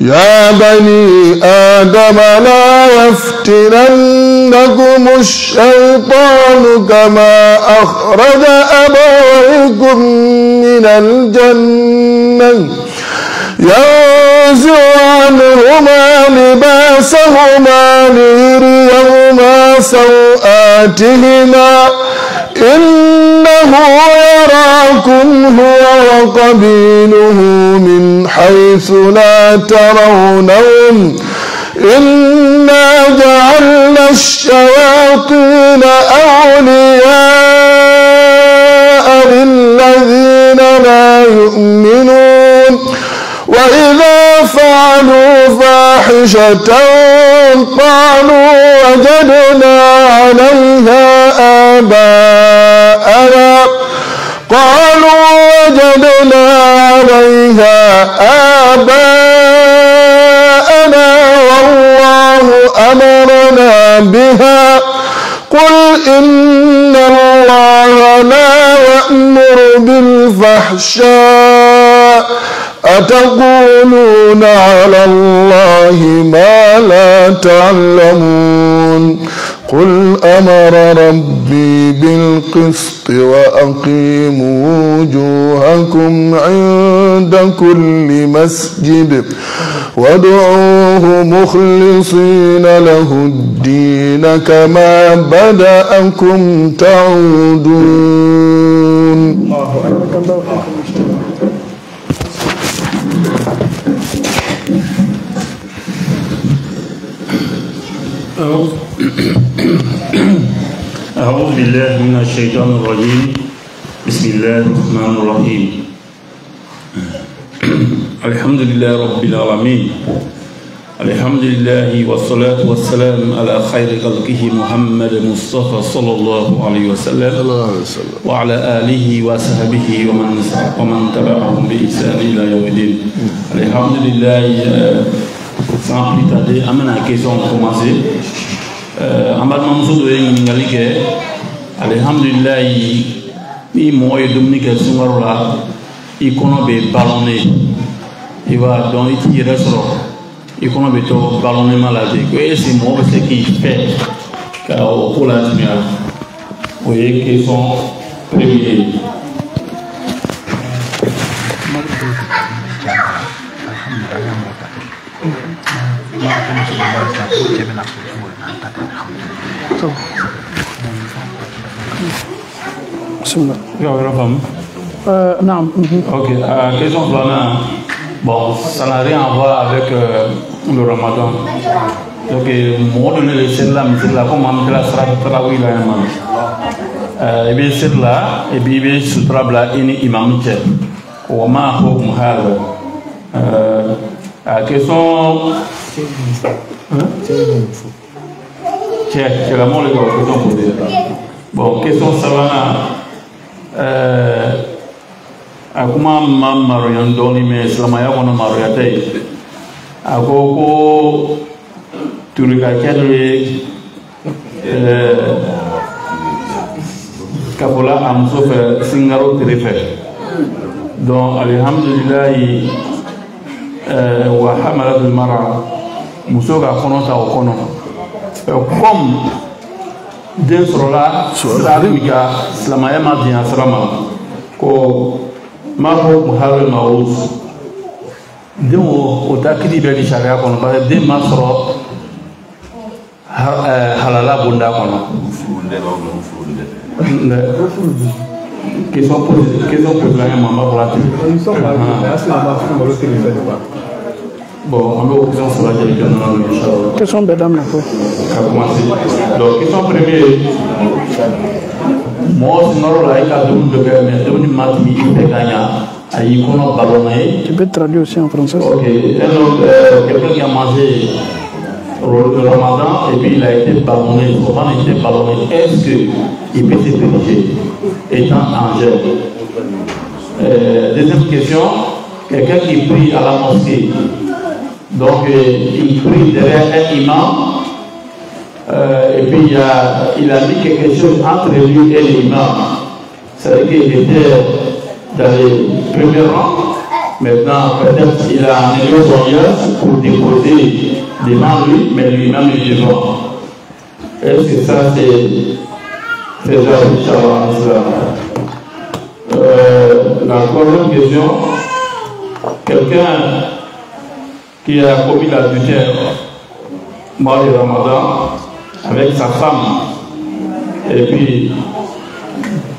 يا بني آدم لا يفتننكم الشيطان كما أخرج أبويكم من الجنة ينزع عنهما لباسهما ليريهما سوآتهما إنه يراكم هو وقبيله من حيث لا ترونهم إنا جعلنا الشياطين أولياء للذين لا يؤمنون وإذا فعلوا فاحشة قالوا وجدنا عليها آباءنا والله أمرنا بها قل إن الله لا يأمر بالفحشاء أتقولون على الله ما لا تعلمون قل أمر ربي بالقسط وأقيموا وجوهكم عند كل مسجد وادعوه مخلصين له الدين كما بدأكم تعودون. أعوذ بالله من الشيطان الرجيم بسم الله الرحمن الرحيم الحمد لله رب العالمين الحمد لله والصلاة والسلام على خير خلقه محمد مصطفى صلى الله عليه وسلم وعلى آله وصحبه ومن تبعهم بإحسان إلى يوم الدين. الحمد لله. Sans plus tarder, amena question commencer. Ambalma muso do yen ngali ke alhamdulillah ni moye dominique sungaro la ikono be ballonné il va donc il restera ikono be to ballonné malade ko esi mo be ce qui fait ka o kola timia o ye question premier. Ok, question planant. Bon, ça n'a rien à voir avec le ramadan. Donc, moi, donner les celles là, mais c'est là, comme on la sera travailler là, et bien c'est là, et bien c'est là, et imam tchè. Ou ma ho muhal. Question. C'est la mort de la question posée. Bon, question savana. Akuma maroyan doni me islamaya kono maroyate. Akoko turika kedre kapola amso fe singaro terefe. Donc alhamdulillah wa hamalat al mara musoga kono ta kono. Comme den sɔrɔla sira min ka silamɛya ma diɲɛ sira ma ko m'a fɔ muhammed mawus den o ta kiiri bɛ di sariya kɔnɔ parce que den ma sɔrɔ halala bonda kɔnɔ. Question posée la ɲɛma n b'a fɔ la ten. Bon, on va question sur la question. Question bedam na quoi? Donc, question première. Moi, sinon, là, il y a deux matmis qui gagnent. Il y a ballonné. Tu peux traduire aussi en français? Ok. Quelqu'un qui a mangé le ramadan et puis il a été ballonné. Comment il a été ballonné? Est-ce qu'il peut se purifier étant en jeûne? Deuxième question. Quelqu'un qui prie à la mosquée. Donc, il prie derrière un imam, et puis il a mis quelque chose entre lui et l'imam. C'est-à-dire qu'il était dans les premiers rangs, Maintenant, peut-être qu'il a amené le voyage pour déposer devant lui, mais lui-même est devant. Est-ce que ça c'est faisable, Inch'Allah? La troisième question, quelqu'un qui a commis l'adultère mois de Ramadan avec sa femme, et puis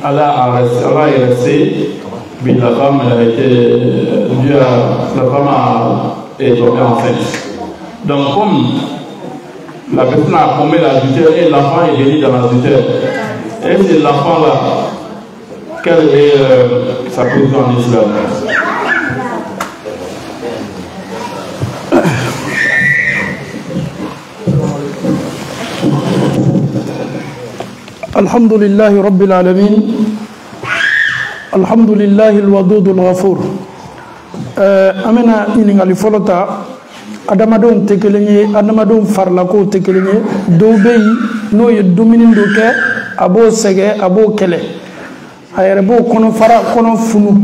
Allah est resté, puis la femme est tombée enceinte. Donc comme la personne a commis l'adultère et l'enfant est venu dans l'adultère, et c'est l'enfant là, quelle est sa position en islam? Alhamdulillahi Rabbil Alamin. Alhamdulillahi al-Wadud al-Ghafur. Amena iningali folota adamadon tekelenye adamadon farlako tekelenye dobeyi no ye domini doke abo sege abo kele ayere bo kono fara kono funu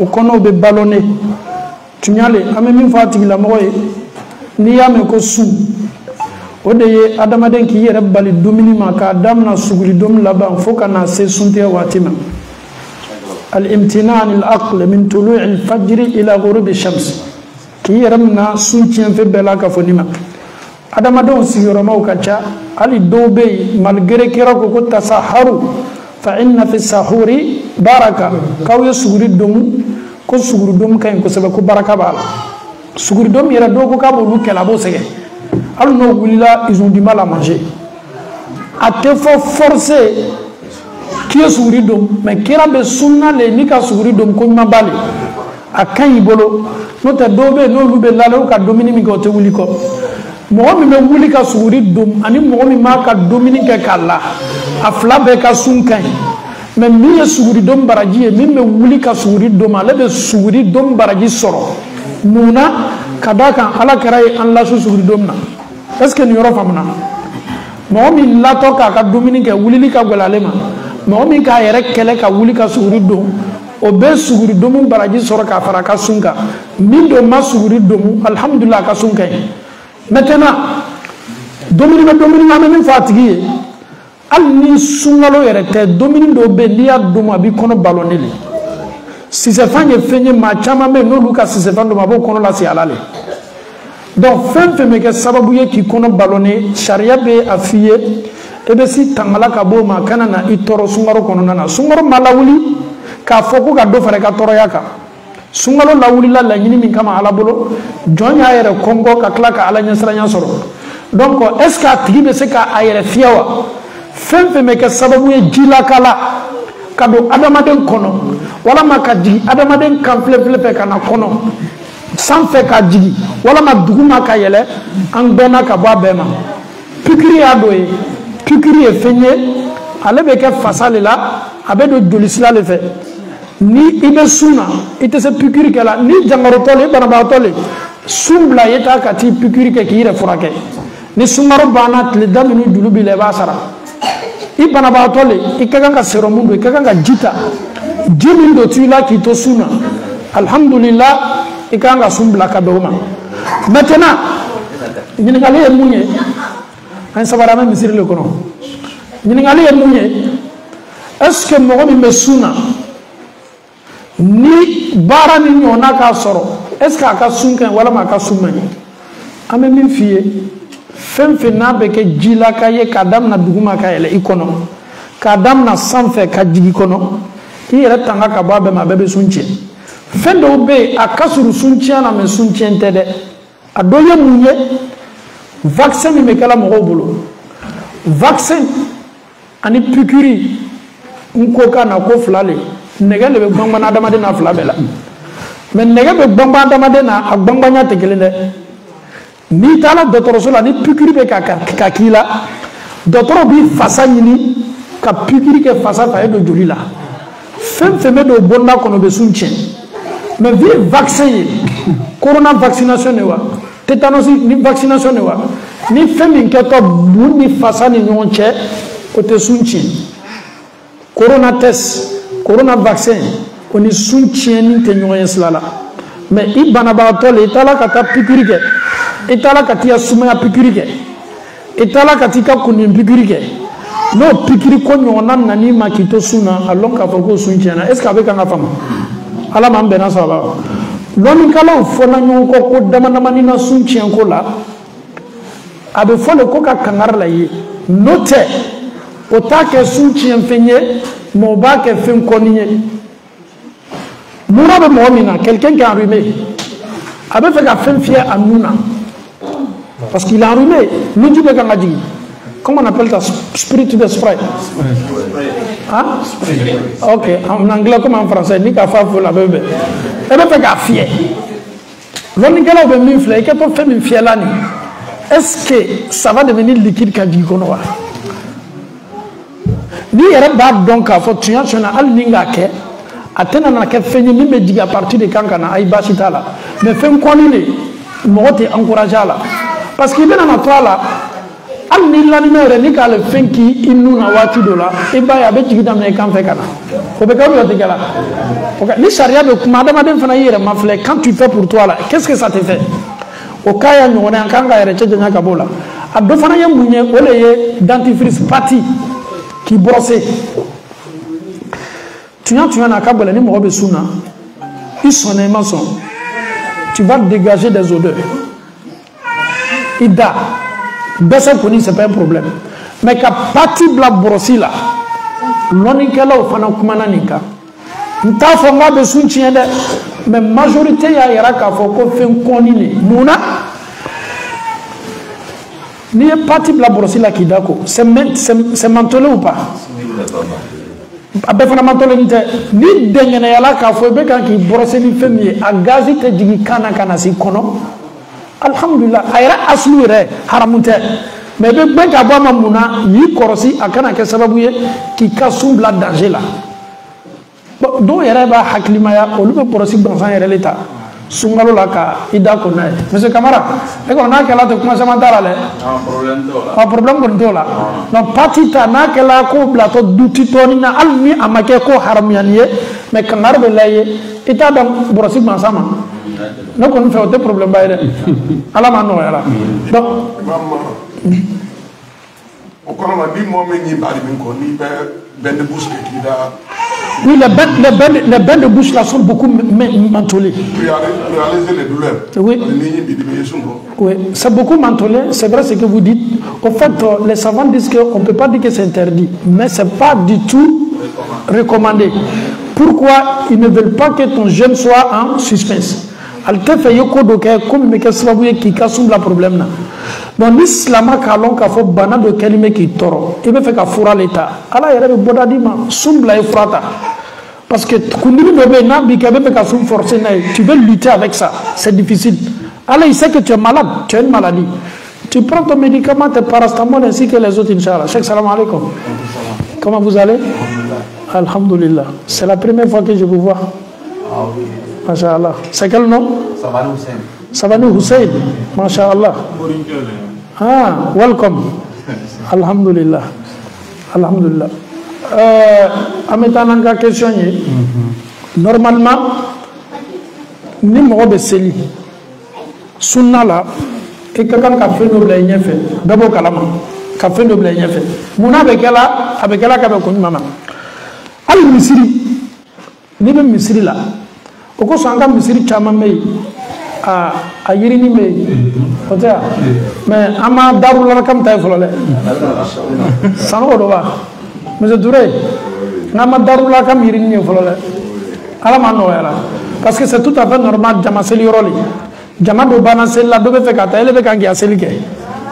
o kono be ballonné tunyale ame min fatigi la moye ni yame ko su o de ye adamaden ki yere bali domini ma ka damna suguri dom laban foka na se sunte watima الامتنان العقل من طلوع الفجر الى غروب الشمس كي يرمنا سنتين في بلاك فنيما ادم دون سيرما وكاچا علي دوبي مالغري كيرو كو تسحروا فان في السحور بركه كاو يسغري دوم كو سغري دوم كاين كو سبا كو بركه بالا سغري دوم يرا دوكو كابو لو كلا بو سغي alors no gulila ils ont du mal à manger à te forcer qui est souri dom mais qui rambe sunna le ni ka souri dom ko ma bali akan ibolo no ta dobe no lube lalo ka domini mi ko te wuli ko mo mi me wuli ka souri dom ani mo mi ma ka domini ke kala afla be ka sun kan mais mi ye souri dom baraji mi me wuli ka souri dom ale be souri dom baraji soro muna kadaka ala karai an la souri dom na est-ce que ni yoro famna mo mi lato ka domini ke wuli ka golale ma mo mi ka yere kele ka wuli ka suguri dom o be suguri dom baraji soro ka fara ka sunka min do ma suguri dom alhamdulillah ka sunka maintenant domini na min fatigi al ni sungalo yere te domini do be liya dom abi kono baloneli si se fanye fenye ma chama me no luka si se fando ma bo kono la si alale donc femme me ke sababu ye ki kono balonné sharia be afiye ebe si tangala ka bo ma kana na itoro sungaro kono nana sungaro malawuli ka foko ka do fare ka toro yaka sungalo lawuli la nyini min kama ala bolo jonya yere kongo ka klaka ala nyasra nya soro donc est ce que tibe se ka ayere fiawa femme me ke sababu ye jila kala ka do adamaden kono wala ma ka jigi adamaden kan fle kana kono sans fait ka jigi wala ma duguma ka yele an bena ka bo bema pikiri adoye pikiri e fenye ale be ke fasale la abe do dolisla le fait ni ibe suna ite se pikiri kala ni jangaro tole banaba tole sumbla yeta kati pikiri ke kire furake ni sumaro bana tle daminu dulubi le basara i banaba tole ikaganga seromundo ikaganga jita jimindo tuila ki to suna alhamdulillah ikanga sumbla kadoma maintenant ñingali e muñe an sabarama misiri le kono ñingali e muñe est-ce que mo mi mesuna ni bara ni ñona ka soro est-ce que aka sunkan wala ma ka sumani ame min fiye fem fe na be ke jila ka ye kadam na duguma ka ele ikono kadam na sanfe ka jigi kono ire tanga ka ba be ma be sunche fendo be akasuru sunche na me sunche ntede adoye munye vaccin mi me kala mo bolo vaccin ani pikiri nko kana ko flale negale be gbangba na adamade na flabela mais nege be gbangba adamade na agbangba nya tegelende ni tala docteur sola ni pikiri be ka kila docteur bi fasa nyini ka pikiri ke fasa fa do jolila femme do bonna kono be sunche mais vi vaccin corona vaccination ne wa tétanos ni vaccination ne wa ni femme ke to buni fasa ni nyonche o te sunche corona test corona vaccin oni sunche ni te nyoyen slala mais i banabagatɔ le i taala ka taa pikiri kɛ i taala ka t'i ka sumaya pikiri kɛ i taala ka t'i ka kundin pikiri kɛ n'o pikiri ko ɲɔgɔnna nan'i ma k'i to sun na a lɔn k'a fɔ k'o sun tiɲɛna est ce que a bɛ kan ka faamu ala m'an bɛnna sɔrɔ lɔnnikɛlaw fɔla ɲɔgɔn kɔ ko damadamani na sun tiɲɛko la a bɛ fɔ de ko ka kangari la ye n'o tɛ o t'a kɛ sun tiɲɛfɛn ye mais o b'a kɛ fɛn kɔni ye mura bɛ mɔgɔ min na quelqu'un qui est enrhumé a bɛ fɛ ka fɛn fiyɛ a nun na parce qu'il est enrhumé nuji bɛ kan ka jigin comment on appelle ça spirit de spray hein ok en anglais comme en français ni ka fa fo la bɛ bɛn e bɛ fɛ k'a fiyɛ lɔnnikɛlaw bɛ min filɛ i kɛ to fɛn min fiyɛla nin est-ce que ça va devenir liquide ka jigin kɔnɔ wa n'i yɛrɛ b'a dɔn k'a fɔ tiɲɛ tiɲɛ na hali ni k'a kɛ a tɛna na kɛ fɛn ye min bɛ jigin a partir de kan ka na ayi baasi t'a la mais fɛn kɔni de mɔgɔ tɛ encourager a la parce que i bɛna na to a la hali ni lamɛn yɛrɛ ni k'ale fɛn k'i nun na waati dɔ la i b'a ye a bɛ jigin daminɛ i kan fɛ ka na o bɛ kɛ o tɛ kɛ la ni sariya bɛ kuma adamaden fana y'i yɛrɛ ma filɛ quand tu fais pour toi là qu'est-ce que ça te fait o k'a ya ɲɔgɔnna an kan ka yɛrɛ cɛ janya ka bɔ o la a dɔ fana ye mun ye o de ye dentifrice pâti k'i brosser tuɲa na ka gɛlɛn ni mɔgɔ bɛ sun na i sɔnna i ma sɔn tu vas dégager des odeurs i da dɛsɛ kɔni c'est pas un problème mais ka pâti bila brosi la lɔnnikɛlaw fana kumana nin kan n t'a fɔ n k'a bɛ sun tiɲɛ dɛ mais majorité y'a yira k'a fɔ ko fɛn kɔni de mun na n'i ye pâti bila brosi la k'i da ko c'est mentholé ou pas a bɛɛ fana mentholé tɛ ni dɛngɛnɛyala k'a fɔ i bɛ kan k'i brosser ni fɛn min ye a gazi tɛ jigin kan na ka na s'i kɔnɔ alhamdulillah a yɛrɛ asulu yɛrɛ haramu tɛ mais i bɛ gbɛn ka bɔ a ma mun na y'i kɔlɔsi a kana kɛ sababu ye k'i ka sun bila danger la dɔw yɛrɛ b'a hakilimaya olu bɛ bɔrɔsi gansan yɛrɛ le ta sunkalo la ka i da ko n'a ye monsieur Camara e kɔni n'a kɛla tɛ kuma caman t'a la dɛ problème kɔni t'o la donc pati ta n'a kɛla ko bilatɔ duti dɔɔni na hali ni a ma kɛ ko haramuyani ye mais kangari bɛ la ye i t'a dɔn bɔrɔsi gansan ma ne kɔni fɛ o tɛ problème ba ye dɛ ala m'a nɔgɔya la donc o kɔrɔ la ni mɔgɔ min y'i bari min kɔ n'i bɛ bain de bouche kɛ k'i da. Oui, les bains de bouche là sont beaucoup mentholés. Réaliser les douleurs. Oui. Oui, c'est beaucoup mentholé. C'est vrai ce que vous dites. Au fait, les savants disent qu'on ne peut pas dire que c'est interdit, mais ce n'est pas du tout recommandé. Pourquoi ils ne veulent pas que ton jeûne soit en suspense? Al te fait yoko doke comme me kasabouye qui kasum la problème na. Donc l'islam kalon ka fo bana do kelime ki toro. E be fe ka fura l'état. Ala yere be bodadi ma sumbla e frata. Parce que kundimi do be na bi ka be fe ka sum forcer na tu veux lutter avec ça, c'est difficile. Allah il sait que tu es malade, tu as une maladie. Tu prends ton médicament, tes paracétamol ainsi que les autres inchallah. Cheikh salam alaikum. Comment vous allez? Alhamdulillah. C'est la première fois que je vous vois. Masha'Allah. C'est quel nom? Savani Hussein. Savani Hussein. Masha'Allah. Ah, welcome. Alhamdulillah. Alhamdulillah. Ametananga question yi. Normalement, ni mɔgɔ bɛ seli sunna la i ka kan ka fɛn dɔ bila i ɲɛfɛ bɛɛ b'o kalama ka fɛn dɔ bila i ɲɛfɛ munna a bɛ kɛla ka bɛn ko ɲuman ma hali misiri n'i bɛ misiri la o ko sɔn an ka misiri caman bɛ yen a yirinin bɛ yen o tɛ yan mais an ma darula kam ta ye fɔlɔ dɛ sanɔgɔ dɔ ba monsieur Touré n'an ma darula kam yirinin ye fɔlɔ dɛ ala ma nɔgɔya la parce que c'est tout à fait normal jama seli yɔrɔ le jama dɔ banna seli la dɔ bɛ fɛ ka taa ele bɛ kan k'i ka seli kɛ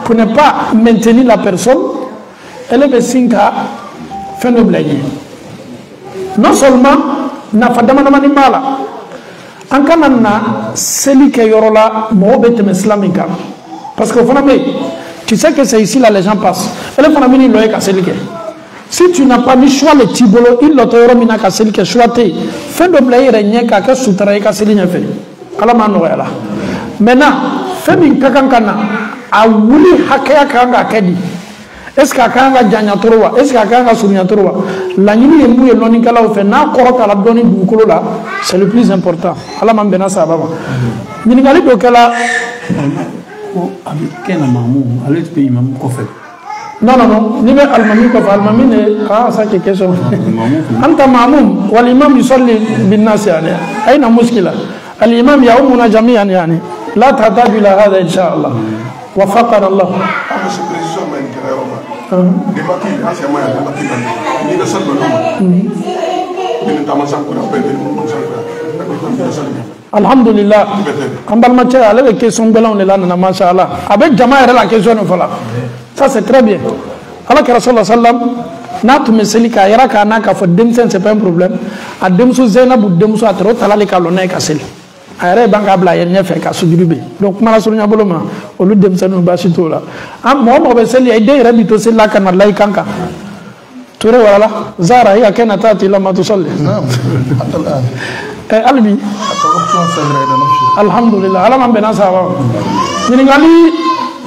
pour ne pas maintenir la personne ele bɛ sin ka fɛn dɔ bila i ɲɛ non seulement nafa damadamani b'a la an kana na seli kɛ yɔrɔ la mɔgɔw bɛ tɛmɛ sira min kan parce que o fana bɛ yen tu sais que c'est ici là les gens passent ele fana bɛ n'i lɔ ye ka seli kɛ si tu n'as pas ni choix le t'i bolo i lɔtɔ yɔrɔ min na ka seli kɛ choix tɛ yen fɛn dɔ bila i yɛrɛ ɲɛ k'a kɛ sutura i ka seli ɲɛfɛ ala m'a nɔgɔya la maintenant fɛn min ka kan ka na a wuli hakɛya ka kan ka kɛ di est-ce que a kan ka janya trop wa est-ce que a kan ka surunya trop wa laɲini ye mun ye lɔnnikɛlaw fɛ n'a kɔrɔtala dɔɔni dugukolo la c'est le plus important ala man bɛnna saba ma ɲininkali dɔ kɛla ko a bɛ kɛ na maamu ale tɛ imamu kɔfɛ. non ni bɛ alimami kɔfɛ alimami ne ça c'est question anta mamum wal imam yusalli bin nas yani aina mushkila al imam ya'umuna jami'an yani la tahtaju ila hada insha Allah وفقنا الله. Alhamdulillah. Ambal match ale be question belon le lana machallah. Avec jama la question no fala. Ça c'est très bien. Allah que Rasulullah sallam na tu meseli ka yara ka na ka fo demsen c'est pas un problème. A demso Zainab demso atro talale ka lona ka sel. Ayre banga bla yen nya fe ka sujudube. Donc mala sunya boloma o lu demsen no basito la. Am mo be seli ay de rabi to sel la kan wallahi kanka. Tore wala Zara ya kana tati lama tusalli. Naam. Hatta al albi alhamdulillah ala man bena sawa ni ngali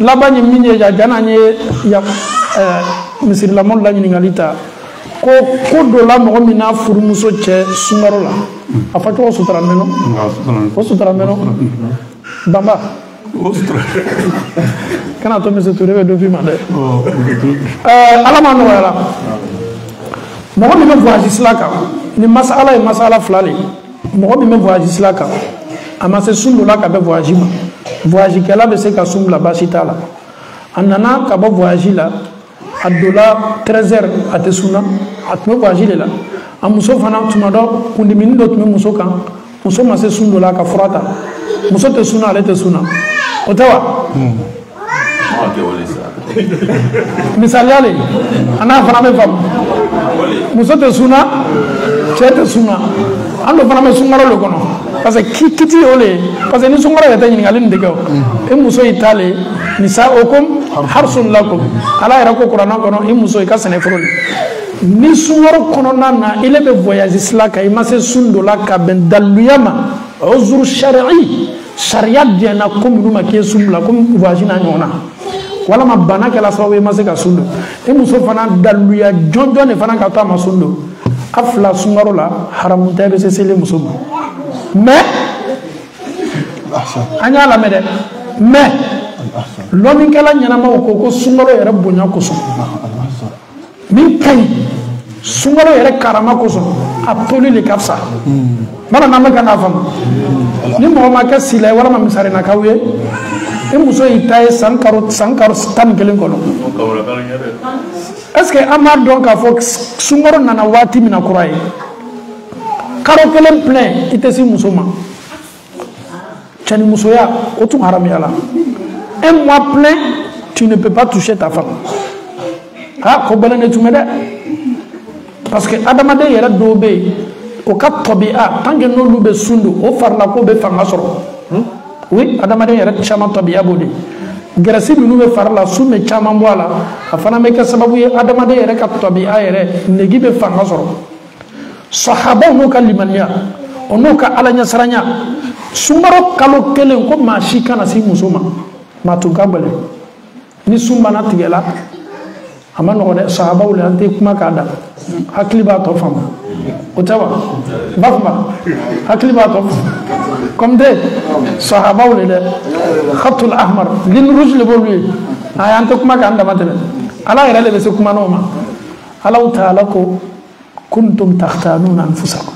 labani minye ja jana nye ya misir la mon la ni ngali ta ko do la mo mina furumuso che sungaro la afato sutra meno o sutra meno bamba o sutra kana to meso to rebe do fi made ala man wala mo mi me voyage slaka ni masala flali mo mi me voyage slaka amase sundu la ka be voyage ma voyage kala be se ka sundu la basita la anana ka ba voyage la adola 13h ate suna atme voyage la amuso fana tumado kundi min do tme muso kan muso ma se sundu la ka furata muso te suna ale te suna otawa misali ale ana fana me fam muso te suna chete suna ando fana me sungaro le kono parce que kiti ole parce que ni sungaro ya tani ngalin de gaw e muso itale nisaukum harsun lakum ala ira ko qur'an kono e muso ka sene froli ni sungaro kono nana ile be voyage slaka e mase sundo la ka ben daluyama uzur shar'i sharia diana comme numa ke sumla comme voyage na nyona wala ma bana kala sawe mase ka sundo e muso fana daluya jonjo ne fana ka ta ma sundo afla sungaro la haramu tabe se sele muso mais anya la mede mais lomin kala nyana ma ko sungaro yere bonya ko so min kay sungaro yere karama ko so apoli le kafsa mala na maka na fam ni mo ma ka sile wala ma misare na kawe e muso itaye sankaro tan kelen ko no est-ce que amar donc a fo sungaro nana wati mina kuraye karo kelen plein ite si muso ma chani muso ya otu haram ya la un mois plein tu ne peux pas toucher ta femme ha ko balane tu mede parce que adamade yera dobe o ka tabi'a tangue no lube sundu o farla ko be fanga soro oui adamade yera chama tabi'a bodi grâce bi lube farla sume chama wala afana me ka sababu ye adamade yera ka tabi'a yere negi be fanga soro sahaba no kalimaniya ono ka alanya saranya sumaro kalo kelen ko ma shikana si musoma matugambale ni sumbana tigela amano de sahaba wala ante kuma kada hakliba to fam otawa bafma hakliba to comme de sahaba wala de khatul ahmar lin rujl bolwi ayante kuma kanda matale ala ira le se kuma no ma ala taala ko kuntum takhtanuna anfusakum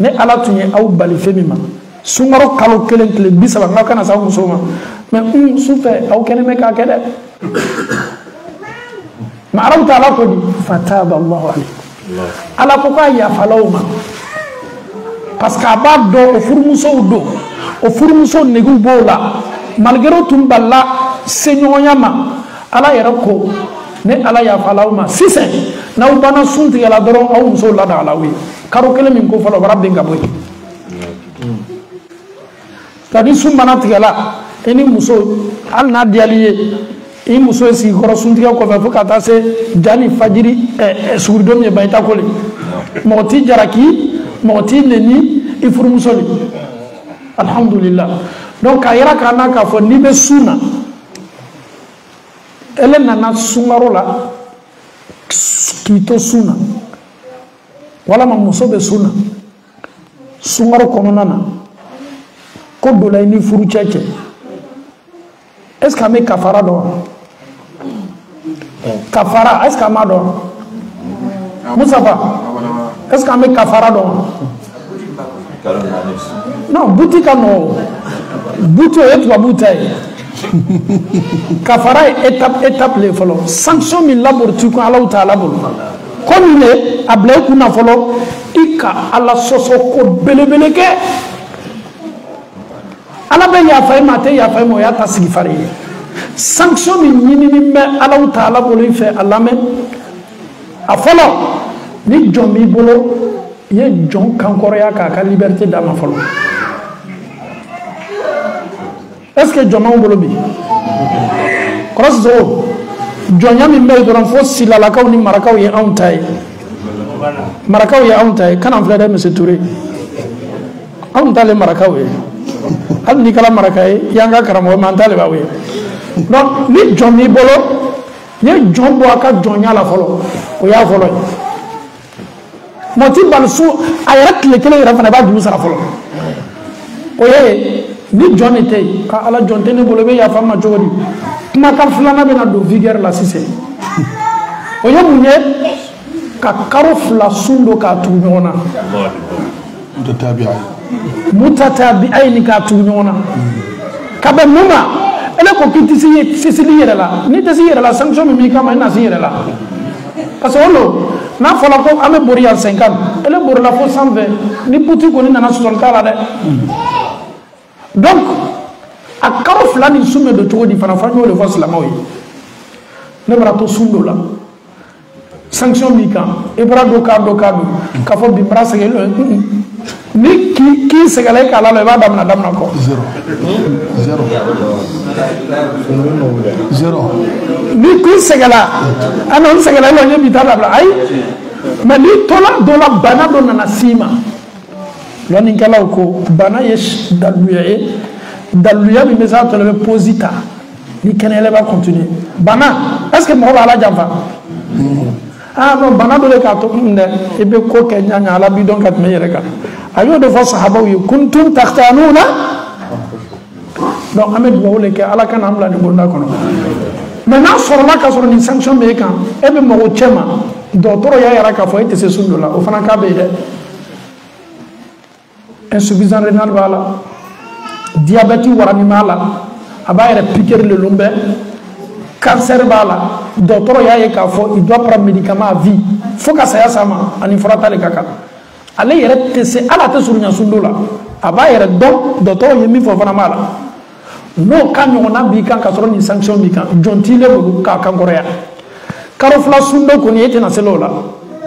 ne ala tunye aw bali femima sungaro kalo kelen kele bisaba ngakana sa musoma mais soufe aw kene me ka kede ma araw taala ko di fataba allah alayhi ala ko ka ya falawma parce que abad do o furmuso negu bola malgré tumballa senyoyama ala yarako ne ala ya falawma sise na ubana sunti ala doro aw muso la da alawi karo kele min ko falo rabbi ngaboy tadi sumbana tigala eni muso al na dialiye e muso si goro sunti ko fa kata se jani fajiri surdom ye bayta kole moti jaraki moti neni e furu musoli alhamdulillah donc ayra kana ka fo ni be sunna ele nana sungaro la k'i to sun na walama muso bɛ sun na sungaro kɔnɔna na ko dɔ la i ni furucɛ cɛ est ce que an bɛ kafara dɔn wa kafara est ce que an b'a dɔn Musafa est ce que an bɛ kafara dɔn wa non buti ka nɔgɔn buti o ye tubabu ta ye kafara ye étape le fɔlɔ sanction min laburu t'i kun Alahu Taala bolo komi ne a bila i kunna fɔlɔ i ka Ala sɔsɔ ko belebele kɛ Ala bɛ yafa i ma a tɛ yafa i ma o y'a ta sigi fari ye sanction min ɲinini bɛ Alahu Taala bolo i fɛ a lamɛn a fɔlɔ ni jɔn b'i bolo i ye jɔn kankɔrɔya k'a ka liberté d'a ma fɔlɔ est ce que jɔn b'anw bolo bi kɔrɔsiso jɔnya min bɛ yen dɔrɔn fo silalakaw ni marakaw ye anw ta ye marakaw ye anw ta ye kana filɛ dɛ monsieur Touré anw t'ale marakaw ye hali n'i kɛra maraka ye i y'an ka karamɔgɔ mais an t'ale b'aw ye donc ni jɔn b'i bolo i ye jɔn bɔ a ka jɔnya la fɔlɔ o y'a fɔlɔ ye mɔti bali su a yɛrɛ tile kelen yɛrɛ fana i b'a juru sara fɔlɔ o ye ni jɔn de tɛ yen ala jɔn tɛ ne bolo i bɛ yafa n ma cogo di kumakan filanan bɛna don vigueur la sisan o ye mun ye ka karo fila sun don k'a tugu ɲɔgɔn na mutatabi'ayin k'a tugu ɲɔgɔn na ka bɛn mun ma ele ko k'i tɛ se seli yɛrɛ la n'i tɛ se i yɛrɛ la sanction min b'i kama i na se i yɛrɛ la parce que o lo n'a fɔra ko an bɛ bori yan 50 ele borila fo 120 ni buti kɔni nana sɔsɔli t'a la dɛ donc a karo fila ni sun bɛ don cogo di fana f'an y'o de fɔ silamɛw ye ne bɔra to sun dɔ la sanction b'i kan i bɔra do k'a don k'a fɔ bi n bara sɛgɛn ni k'i sɛgɛla i k'a la i b'a damina kɔ zéro ni k'i sɛgɛla a na n sɛgɛla i la ɲɛ bi taa dabila ayi mais n'i tola dɔ la bana dɔ nana s'i ma lɔnnikɛlaw ko bana ye daluya ye daluya min bɛ se a tɔ la i bɛ posi ta ni kɛnɛyala i b'a continuer bana est ce que mɔgɔ b'a la janfa ah non bana dɔ de k'a to dɛ i bɛ ko kɛ ɲaŋa ala b'i dɔn ka tɛmɛ i yɛrɛ kan a y'o de fɔ sahabaw ye kuntum takhtanuna donc an bɛ dugawu de kɛ ala ka n'an bila nin bonda kɔnɔ mais n'a sɔrɔla ka sɔrɔ nin sanction bɛ e kan e bɛ mɔgɔ cɛ ma dɔgɔtɔrɔ y'a yira k'a fɔ e tɛ se sun dɔ la o fana k'a bɛ yen dɛ insuffisance rénale b'a la diabète warani b'a la a b'a yɛrɛ piquer le long bɛɛ cancer b'a la dɔgɔtɔrɔ y'a ye k'a fɔ il doit prendre médicament à vie fo ka saya s'a ma ani fura t'ale ka kan ale yɛrɛ tɛ se ala tɛ surunya sun dɔ la a b'a yɛrɛ dɔn dɔgɔtɔrɔ ye min fɔ fana b'a la n'o ka ɲɔgɔnna b'i kan ka sɔrɔ nin sanction b'i kan jɔn t'i le bolo k'a kankɔrɔya karo fila sun dɔ kɔni e tɛna se o la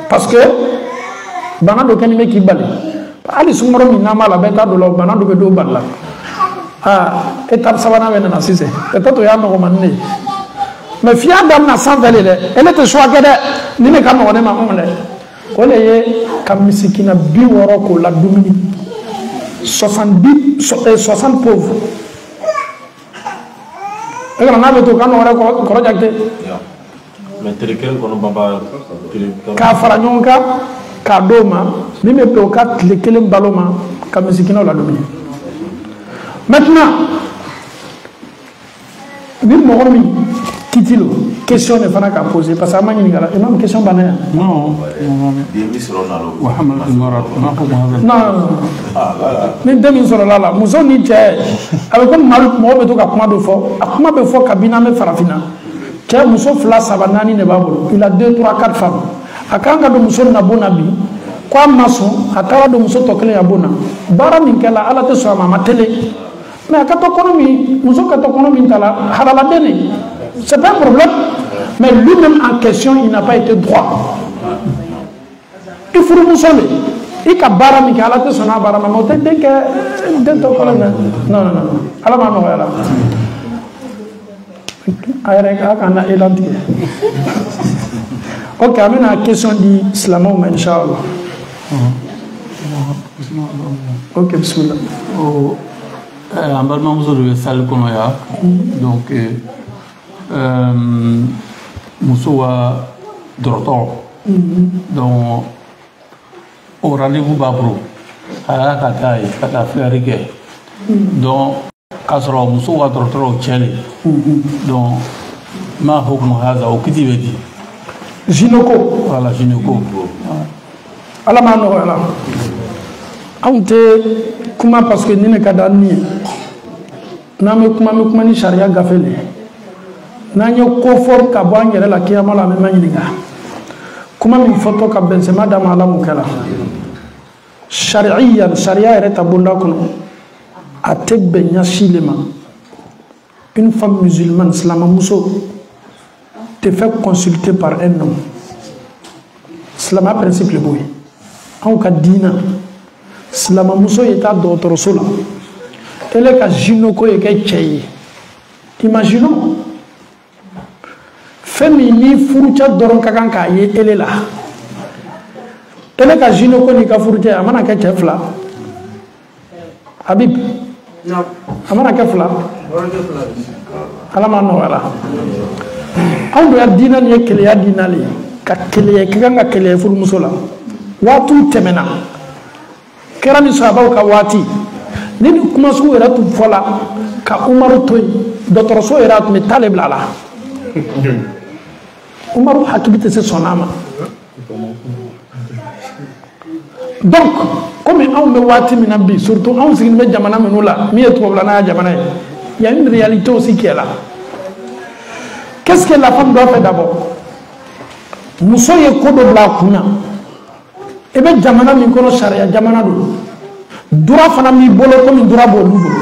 parce que bana dɔ kɛlen bɛ k'i bali hali sunkɔrɔ min n'an b'a la bɛɛ t'a dɔ la bana dɔ bɛ dɔw bali la étape sabanan bɛ nana sisan peut-être o y'a nɔgɔmanin de ye mais f'i y'a daminɛ sanfɛ de dɛ ele tɛ choix kɛ dɛ ni ne ka nɔgɔn ne ma dɛ o de ye ka misikina 60 k'o la dumuni 60 pauvres e kana n'a bɛ to ka nɔgɔn dɛ kɔrɔ jakite k'a fara ɲɔgɔn kan k'a d'o ma min bɛ bɛn o ka tile kelen balo ma ka misikinaw la dumuni maintenant ni mɔgɔ min kitilo question de fana k'a poser parce que an ma ɲininka la imam question banna yan non ni den min sɔrɔla la muso ni cɛ a bɛ komi mɔgɔ bɛ to ka kuma dɔ fɔ a kuma bɛ fɔ kabini an bɛ farafinna cɛ muso 2 3 4 de b'a bolo il a 2 3 4 femmes a kan ka don muso na bon na bi ko a ma sɔn a taara don muso tɔ kelen ya bon na baara min kɛla ala tɛ sɔn a ma a ma tele mais a ka to kɔnɔ min muso ka to kɔnɔ min ta la halaladen de c'est pas un problème mais lui-même en question il n'a pas été droit i furumuso de i ka baara min kɛ ala tɛ sɔn a baara ma mais o tɛ den kɛ den tɔ kɔnɔ na non non non ala m'a nɔgɔya la a yɛrɛ a ka na élan tigɛ ok an bɛna question di silamɛw ma inchallah ok bismillah an balimamuso de bɛ salle kɔnɔ yan donc muso wa dɔrɔtɔrɔ donc o rendez-vous b'a bolo a y'a ka taa ye ka taa filɛri kɛ donc k'a sɔrɔ muso wa dɔrɔtɔrɔ cɛ le donc ma hukumu haza o kiti bɛ di gynéco voilà gynéco ala m'a nɔgɔya la anw tɛ kuma parce que ni ne ka d'an ni ye n'an bɛ kuma ni sariya gafe le n'an ye ko fɔ ka bɔ an yɛrɛ la kiyama la an bɛ ma ɲininka kuma min fɔtɔ ka bɛnsɛma d'a ma ala mun kɛra sariya yɛrɛ ta bonda kɔnɔ a tɛ bɛn ɲasi le ma une femme musulmane silamamuso te fait consulter par un homme silama principe le b'o ye anw ka diina silamamuso ye taa dɔgɔtɔrɔso la ele ka gynéco ye kɛ cɛ ye imaginons fɛn min ni furucɛ dɔrɔn ka kan k'a ye ele la ele ka gynéco n'i ka furucɛ a mana kɛ cɛ fila Habib a mana kɛ fila ala ma nɔgɔya la anw dɔ diina nin ye keleya diina le ye ka keleya ka kan ka keleya furumuso la waatiw tɛmɛna kɛra ni sahabaw ka waati ni kuma sugu yɛrɛ tun fɔla ka umaru to yen dɔgɔtɔrɔso yɛrɛ a tun bɛ taale bila la umaru hakili tɛ se sɔn a ma donc komi anw bɛ waati min na bi surtout anw sigilen bɛ jamana minnu la min ye tubabulannaya jamana ye il y a une réalité aussi qui est là qu'est-ce que la femme doit faire d'abord muso ye ko dɔ bila a kun na i bɛ jamana min kɔnɔ sariya jamana don dura fana b'i bolo komi dura b'olu bolo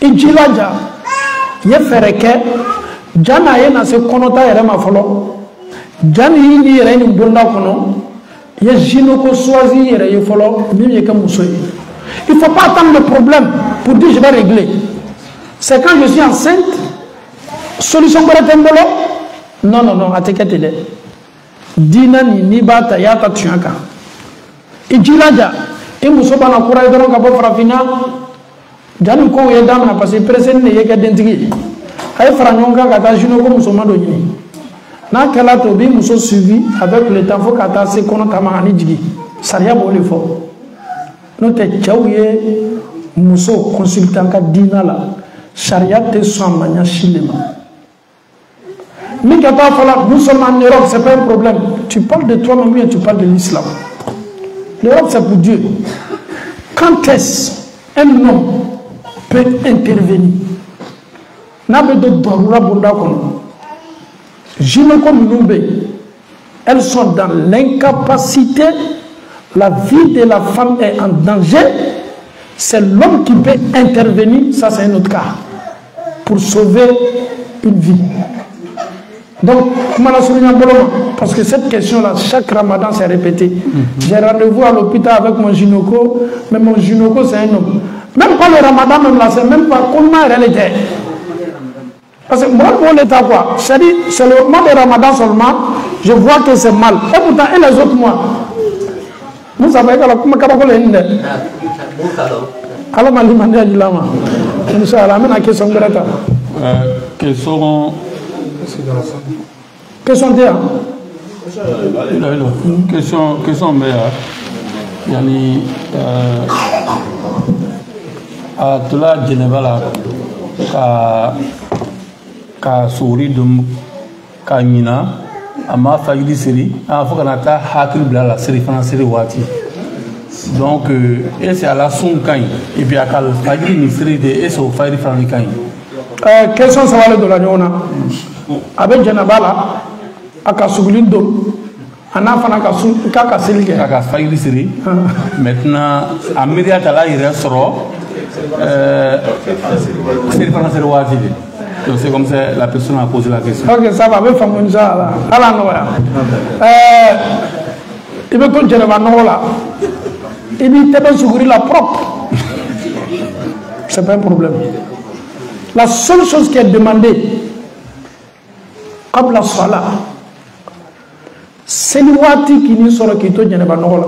i jilaja i ye fɛɛrɛ kɛ ja n'a ye na se kɔnɔta yɛrɛ ma fɔlɔ ja ni y'i yɛrɛ nin bonda kɔnɔ i ye gynéco choisi i yɛrɛ ye fɔlɔ min ye kɛ muso ye il faut pas attendre le problème pour dire je vais régler c'est quand je suis enceinte solution wɛrɛ tɛ n bolo non a tɛ kɛ ten dɛ diina nin n'i b'a ta i y'a ta tiɲɛ kan i jilaja i muso bana kura ye dɔrɔn ka bɔ farafinna ja nin kow ye daminɛ parce que pereseli de ye kɛ dentigi ye a ye fara ɲɔgɔn kan ka taa gynéco musoma dɔ ɲini n'a kɛla to b'i muso suivi avec le temps fo ka taa se kɔnɔ ta ma ani jigi sariya b'o de fɔ n'o tɛ cɛw ye muso consultant ka diina la sariya tɛ sɔn a ma ɲasi le ma min ka taa fɔla nous sommes en Europe c'est pas un problème tu parles de toi-même ou tu parles de l'islam l'Europe c'est pour Dieu quand est-ce un homme peut intervenir n'a bɛ don darura bonda kɔnɔ gynéco minnu bɛ yen elles sont dans l'incapacité la vie de la femme est en danger c'est l'homme qui peut intervenir ça c'est un autre cas pour sauver une vie donc parce que cette question là chaque ramadan c'est répété j'ai rendez-vous à l'hôpital avec mon gynéco mais mon gynéco c'est un homme même pas le ramadan même là c'est même pas comment elle était parce que moi pour l'état quoi c'est le mois de ramadan seulement je vois que c'est mal et pourtant et les autres mois vous savez que la kuma kabako le nde ala mali mande ajilama inshallah amena question berata question dia question meya yani a tula jeneba la ka sori dum ka ɲina a ma fajiri siri a fo kana taa hakili bila la siri fana siri waati donc est-ce que ala sun ka ɲi et puis a ka fajiri ni siri de est-ce que o fajiri fana ni ka ɲi question sabale dɔ la ɲɔgɔn na a bɛ jɛnɛba la a ka suguli don a n'a fana k'a ka seli kɛ a ka fajiri siri maintenant a miiriya ta la yɛrɛ sɔrɔ siri fana siri waati de donc c'est comme ça la personne a posé la question. Ok, ça va, avec femme Inch'Allah. Allah noya. Il veut qu'on jɛnɛba nɔgɔ la. Il dit tɛbɛ suguri la propre. C'est pas un problème. La seule chose qui est demandée, comme la sola, c'est le waati qui nous sort qui to jɛnɛba nɔgɔ la.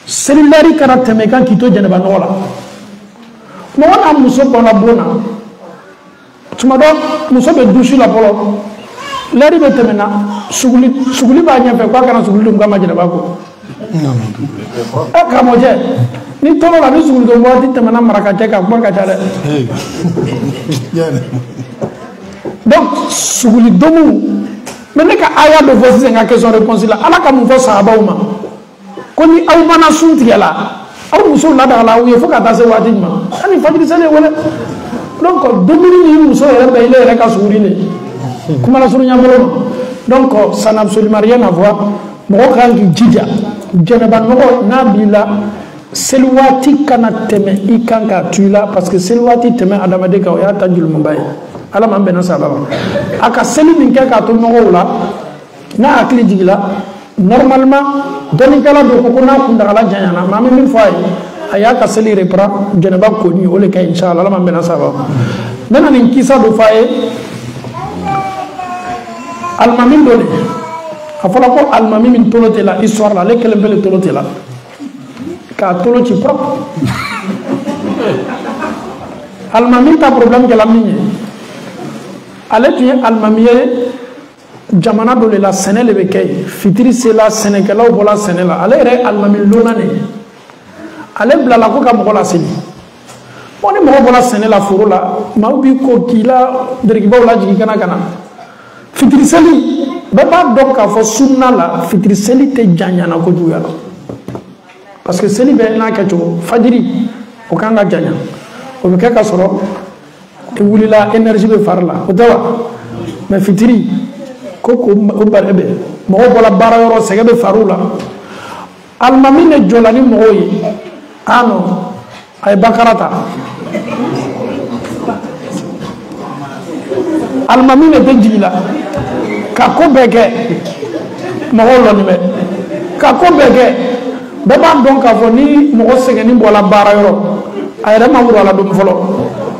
C'est le lari kana tɛmɛ kan qui to jɛnɛba nɔgɔ la. Mɔgɔ n'a muso kɔnɔ bon na. tuma dɔ muso bɛ dusu la fɔlɔ lɛri bɛ tɛmɛ na suguli b'a ɲɛfɛ k'a kana suguli dun k'a ma jɛnɛba kɔ karamɔgɔcɛ ni tɔɔrɔ la ni suguli dun waati tɛmɛna marakacɛ kan kuma ka ca dɛ donc suguli domu mais ne ka aya dɔ fɔ sisan ka question réponse la ala ka mun fɔ sahabaw ma ko ni aw mana sun tigɛ la aw musow ladala aw ye fo ka taa se waati jumɛn ani fajiri seli ye wele donc dumuni ni muso yɛrɛ bɛ ile yɛrɛ ka suguri le kuma la surunya bolo donc ça n'a absolument rien à voir mɔgɔ kan k'i jija jɛnɛba nɔgɔ n'a b'i la seli waati kana tɛmɛ i kan k'a to i la parce que seli waati tɛmɛ adamaden kan o y'a ta jurumuba ye ala m'an bɛnna sababa ma a ka seli min kɛ k'a to nɔgɔw la n'a hakili jigila normalement dɔnnikɛla dɔ ko n'a kuntagala janyana maa min min fɔ a ye a y'a ka seli reprend jɛnɛba koni o de ka ɲi inchallah ala m'an bɛnna sababa ma n bɛna nin kisa dɔ fɔ a ye alimami dɔ de a fɔra ko alimami min tolo tɛ la histoire la ale kelen bɛɛ de tolo tɛ la k'a tolo ci propre alimami ta problème kɛla min ye ale tun ye alimami ye jamana dɔ de la sɛnɛ de bɛ kɛ yen fitiri sela sɛnɛkɛlaw bɔra sɛnɛ la ale yɛrɛ ye alimami lona de ye ale bilala ko ka mɔgɔ laseli bon ni mɔgɔ bɔra sɛnɛ la foro la maaw b'i ko k'i la derikibaw lajigin kana ka na fitiri seli bɛɛ b'a dɔn k'a fɔ sunna la fitiri seli tɛ janyana kojugu la parce que seli bɛ n'a kɛcogo fajiri o kan ka janya o bɛ kɛ ka sɔrɔ i wulila énergie bɛ fari la o tɛ wa mais fitiri ko o bɛrɛ bɛ mɔgɔw bɔra baara yɔrɔ sɛgɛ bɛ fariw la alimami de jɔla ni mɔgɔw ye ah non a ye bakara ta alimami de tɛ jigin la ka ko bɛɛ kɛ mɔgɔw lɔni bɛ ka ko bɛɛ kɛ bɛɛ b'a dɔn k'a fɔ ni mɔgɔ sɛgɛnni bɔra baara yɔrɔ a yɛrɛ ma wurala dun fɔlɔ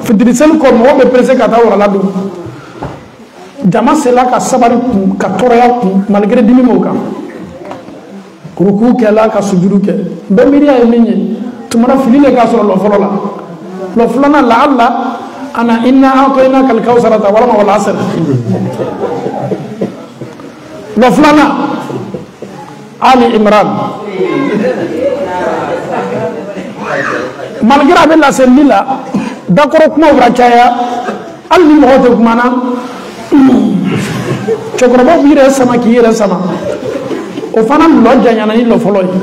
fitiri seli kɔ mɔgɔ bɛ perese ka taa wurala dun jama sela ka sabari kun ka tɔɔrɔya kun malgré dimi m'o kan ruku kɛla ka sujudu kɛ bɛɛ miiriya ye min ye tumana fili le k'a sɔrɔ lɔ fɔlɔ la lɔ filanan la ala ana inna a'tainaka al-kawsara ta walama wal asr lɔ filanan Ali Imran malgré a bɛ laseli la dakɔrɔ kumaw ka caya hali ni mɔgɔ tɛ kumana cɛkɔrɔbaw b'i yɛrɛ sama k'i yɛrɛ sama o fana lɔ janyana ni lɔ fɔlɔ ye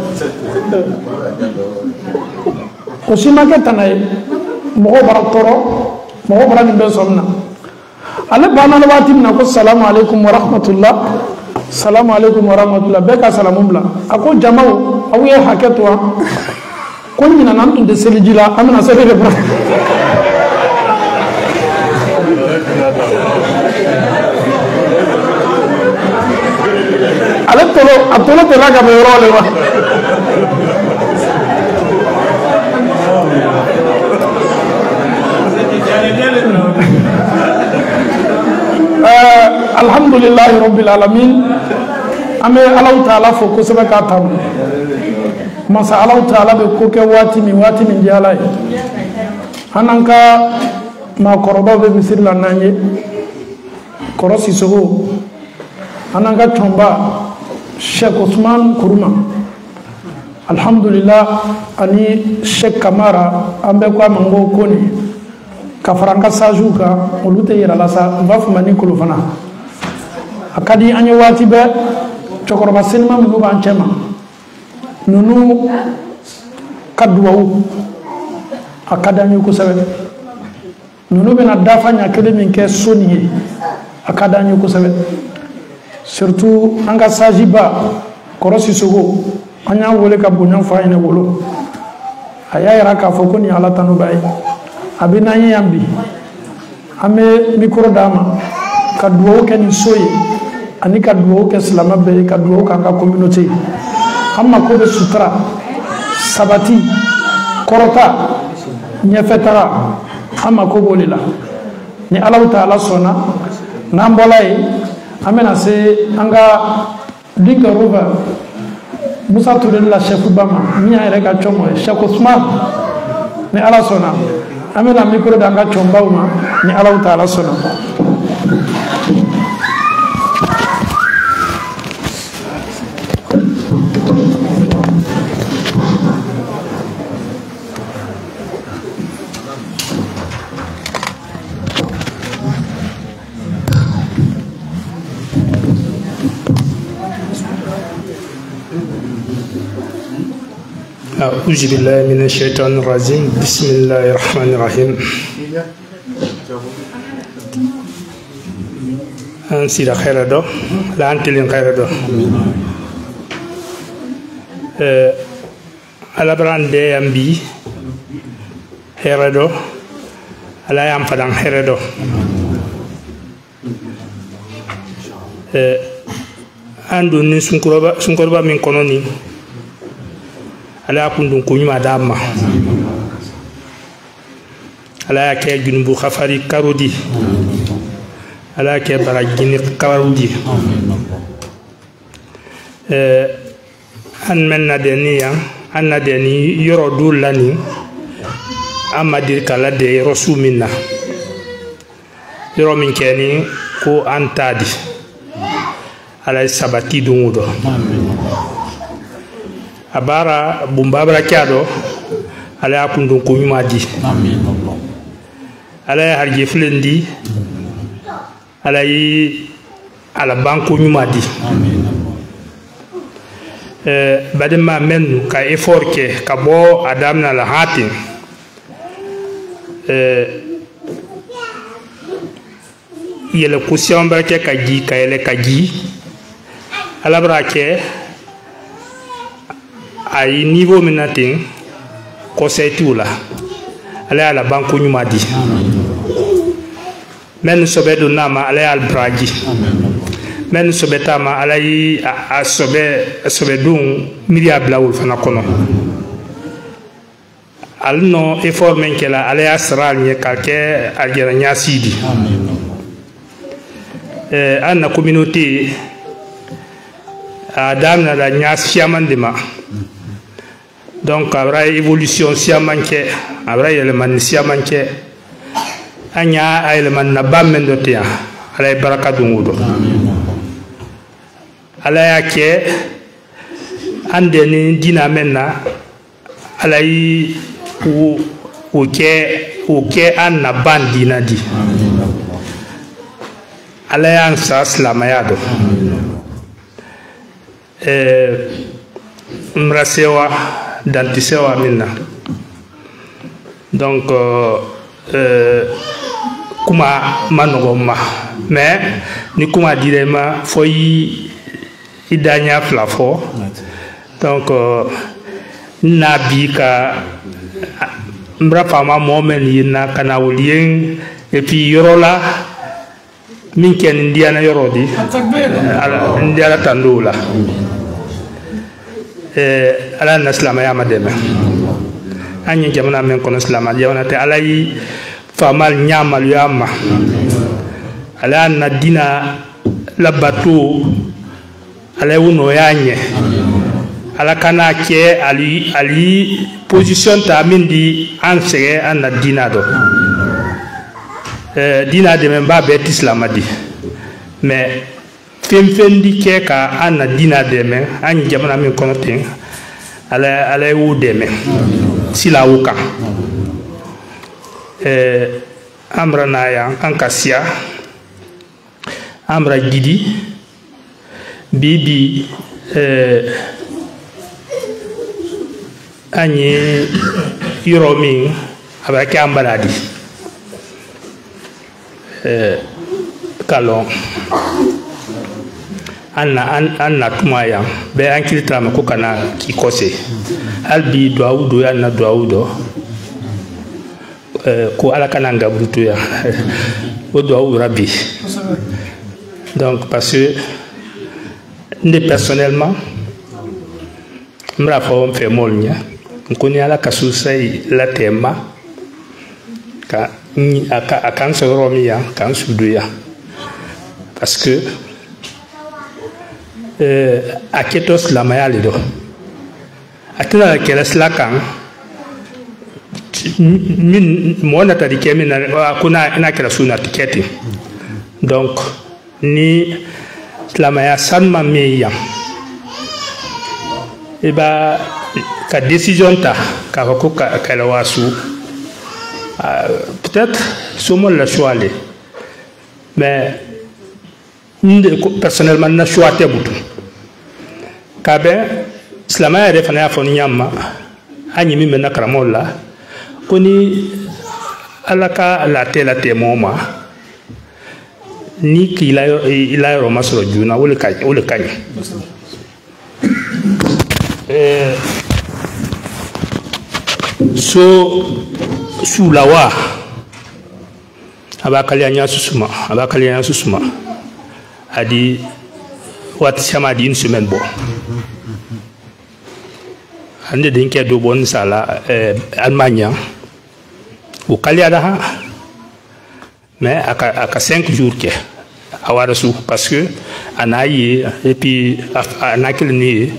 o si ma kɛ tana ye mɔgɔw b'a tɔɔrɔ mɔgɔw b'a nin bɛɛ sɔmi na ale banna waati min na ko salamu aleykum wa rahmatullah salamu aleykum wa rahmatullah bɛɛ ka salamu bila a ko jamaw aw ye hakɛ to wa ko ɲinana n tun tɛ seliji la an bɛna seli de bila ale tolo tɛ la ka bɛ yɔrɔ de wa alhamdulillahi rabbil alamin an bɛ Alahu Taala fo kosɛbɛ k'a tanu masa Alahu Taala bɛ ko kɛ waati min di Ala ye an n'an ka maakɔrɔbaw bɛ misiri la n'an ye kɔrɔ Sisoko an n'an ka cɔnba Sheikh Usman Kuruma alhamdulillah ani Sheikh Kamara an bɛ ko a ma n ko koni ka fara an ka sajiw kan olu tɛ yirala sa n b'a fɔ ma ni kolofana a ka di an ye waati bɛɛ cɛkɔrɔba senima minnu b'an cɛ ma ninnu ka duwawu a ka di an ye kosɛbɛ ninnu bɛna dafa ɲɛ kelen min kɛ so nin ye a ka di an ye kosɛbɛ surtout an ka sajiba kɔrɔ Sisoko an y'a wele ka bonya fɔ a ɲɛna wolo a y'a yira k'a fɔ ko nin ye Ala tanuba ye a bɛ n'an ye yan bi an bɛ micro d'a ma ka duwawu kɛ nin so ye ani ka duwawu kɛ silamɛ bɛɛ ye ka duwawu k'an ka communauté ye an mako bɛ sutura sabati kɔrɔta ɲɛfɛtaga an mako b'o de la ni Alahu Taala sɔnna n'an bɔla yen an bɛna se an ka dinka ruba Musa Ture la chef ba ma min y'a yɛrɛ ka cɔmɔ ye Sheikh Usman ni Ala sɔnna amena micro danga chombauma ni Allah Taala sono. أعوذ بالله من الشيطان الرجيم بسم الله الرحمن الرحيم أنسير خير دو لا أنتلين خير دو على براندي أمبي خير دو على يام فدان خير دو أندو نسنكروبا من كونوني ala kundun kunyuma dama ala ke junbu khafari karodi ala ke baragini karodi an menna deniya anna deni yoro dulani amadir kala de rasumina yoro min keni ko antadi ala sabati dungudo abara bumbabra kiado ala akundun ko nyuma di amin ala harje flendi ala yi ala banko nyuma di amin badema men ka effort ke ka bo adam na la hatin yele kusion barke ka ji ka ele ka ji ala brake ay niveau minating ko setula ala ala banko nyuma di men sobedo nama ala al braji men sobetama ala yi a sobedun milia blawul fana kono al no effort men kala ala asral nye kalke aljera nyasidi anna communauté adam na la nyas chiamandema. Donc, abra évolution siamanche, abra eleman siamanche, anya eleman na bamendotia, ala baraka dungudo. Ala yake, ande ni dina menna, ala yi uke anna bandina di. Ala yansa slamayado. Mrasewa dantisewa minna. Donc kuma manogoma mais ni kuma direma foi idanya flafo. Donc nabika mbrapa momen yina kana wulien et puis yorola minken ndiana yorodi ala ndiala tandula ala naslama ya mademe anya jamana men kono islama jamana te ala yi famal nyamal yama ala na dina la bateau ala uno yanye ala kana ke ali position ta mindi ansege anna dina do dina de men ba bet islam di mais femfendi ke ka anna dina de men an jamana min kono ten ala wu de men sila wuka amra na ya ankasia amra gidi bibi anye yuromi abaki ambaladi kalon anna tumaya be ankilitra me ko kana ki kose albi doawdo ya na doawdo ko ala kana ngabruto ya o doawdo rabbi. Donc parce que personnellement mra fa on fait molnya ko ni ala kasusai la tema ka ni akan soromi ya kan sudu ya parce que aketos la mayali do akina kela slakan mo na ta dikemi na kuna na kala suna tiketi donc ni islamaya sanma meya e ba ka décision ta ka ko ka la wasu peut-être sommes la choix mais personnellement na choix te butu ka be islamaya de fana fo nyamma anyi mi mena karamola koni alaka la témoin ni ila roma soro juna wole kany so sulawa abakalianya susuma adi wat sama di une semaine bo ande dinke do bon sala Allemagne ou kaliada ha mais aka 5 jours ke awara su parce que anayi et puis anakil ni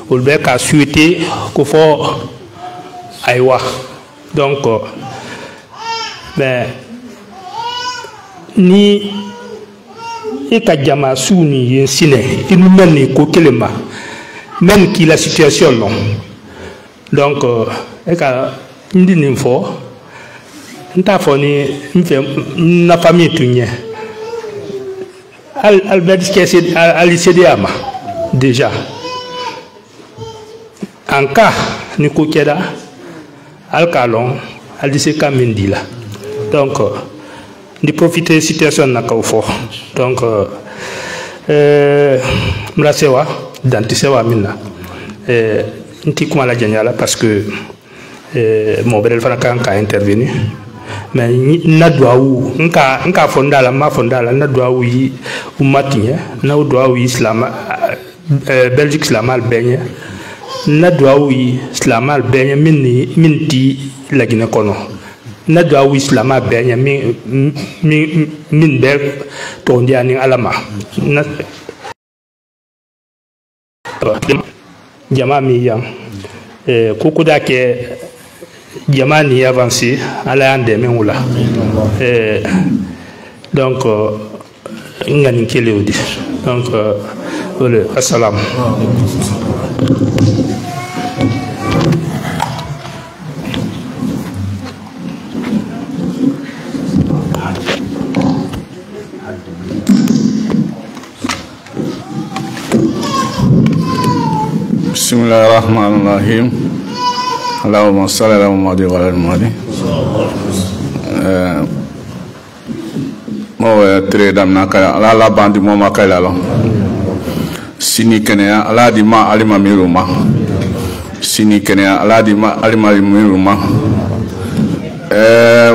ou be ka souhaité ko fo aywa donc ben ni eka jama suni yensine inu melni ko kelema même qui la situation non donc eka ndi ninfo nta foni mfe na famille tunye Albert Kessé ali cédéama déjà en cas ni ko keda alkalon ali se kamendila donc ni profiter situation na ka fo donc mrasewa dantisewa minna nti kuma la janyala parce que mon bel fana kan ka intervenir mais na doawu nka fondala ma fondala na doawu yi umatinya na doawu islam Belgique islamal benye na doawu islamal benye minti la gine kono na doawu islamal benye min be tondi ani alama na jama mi yang kukuda ke jamani avancé ala ande menula donc ngani keleudi donc wala assalam Bismillahirrahmanirrahim. Allahumma salli ala Muhammad wa ala Muhammad. Mo tre damna kala ala bandi mo makala lo. Sini kenya ala di ma alima miruma. Sini kenya ala di ma alima miruma.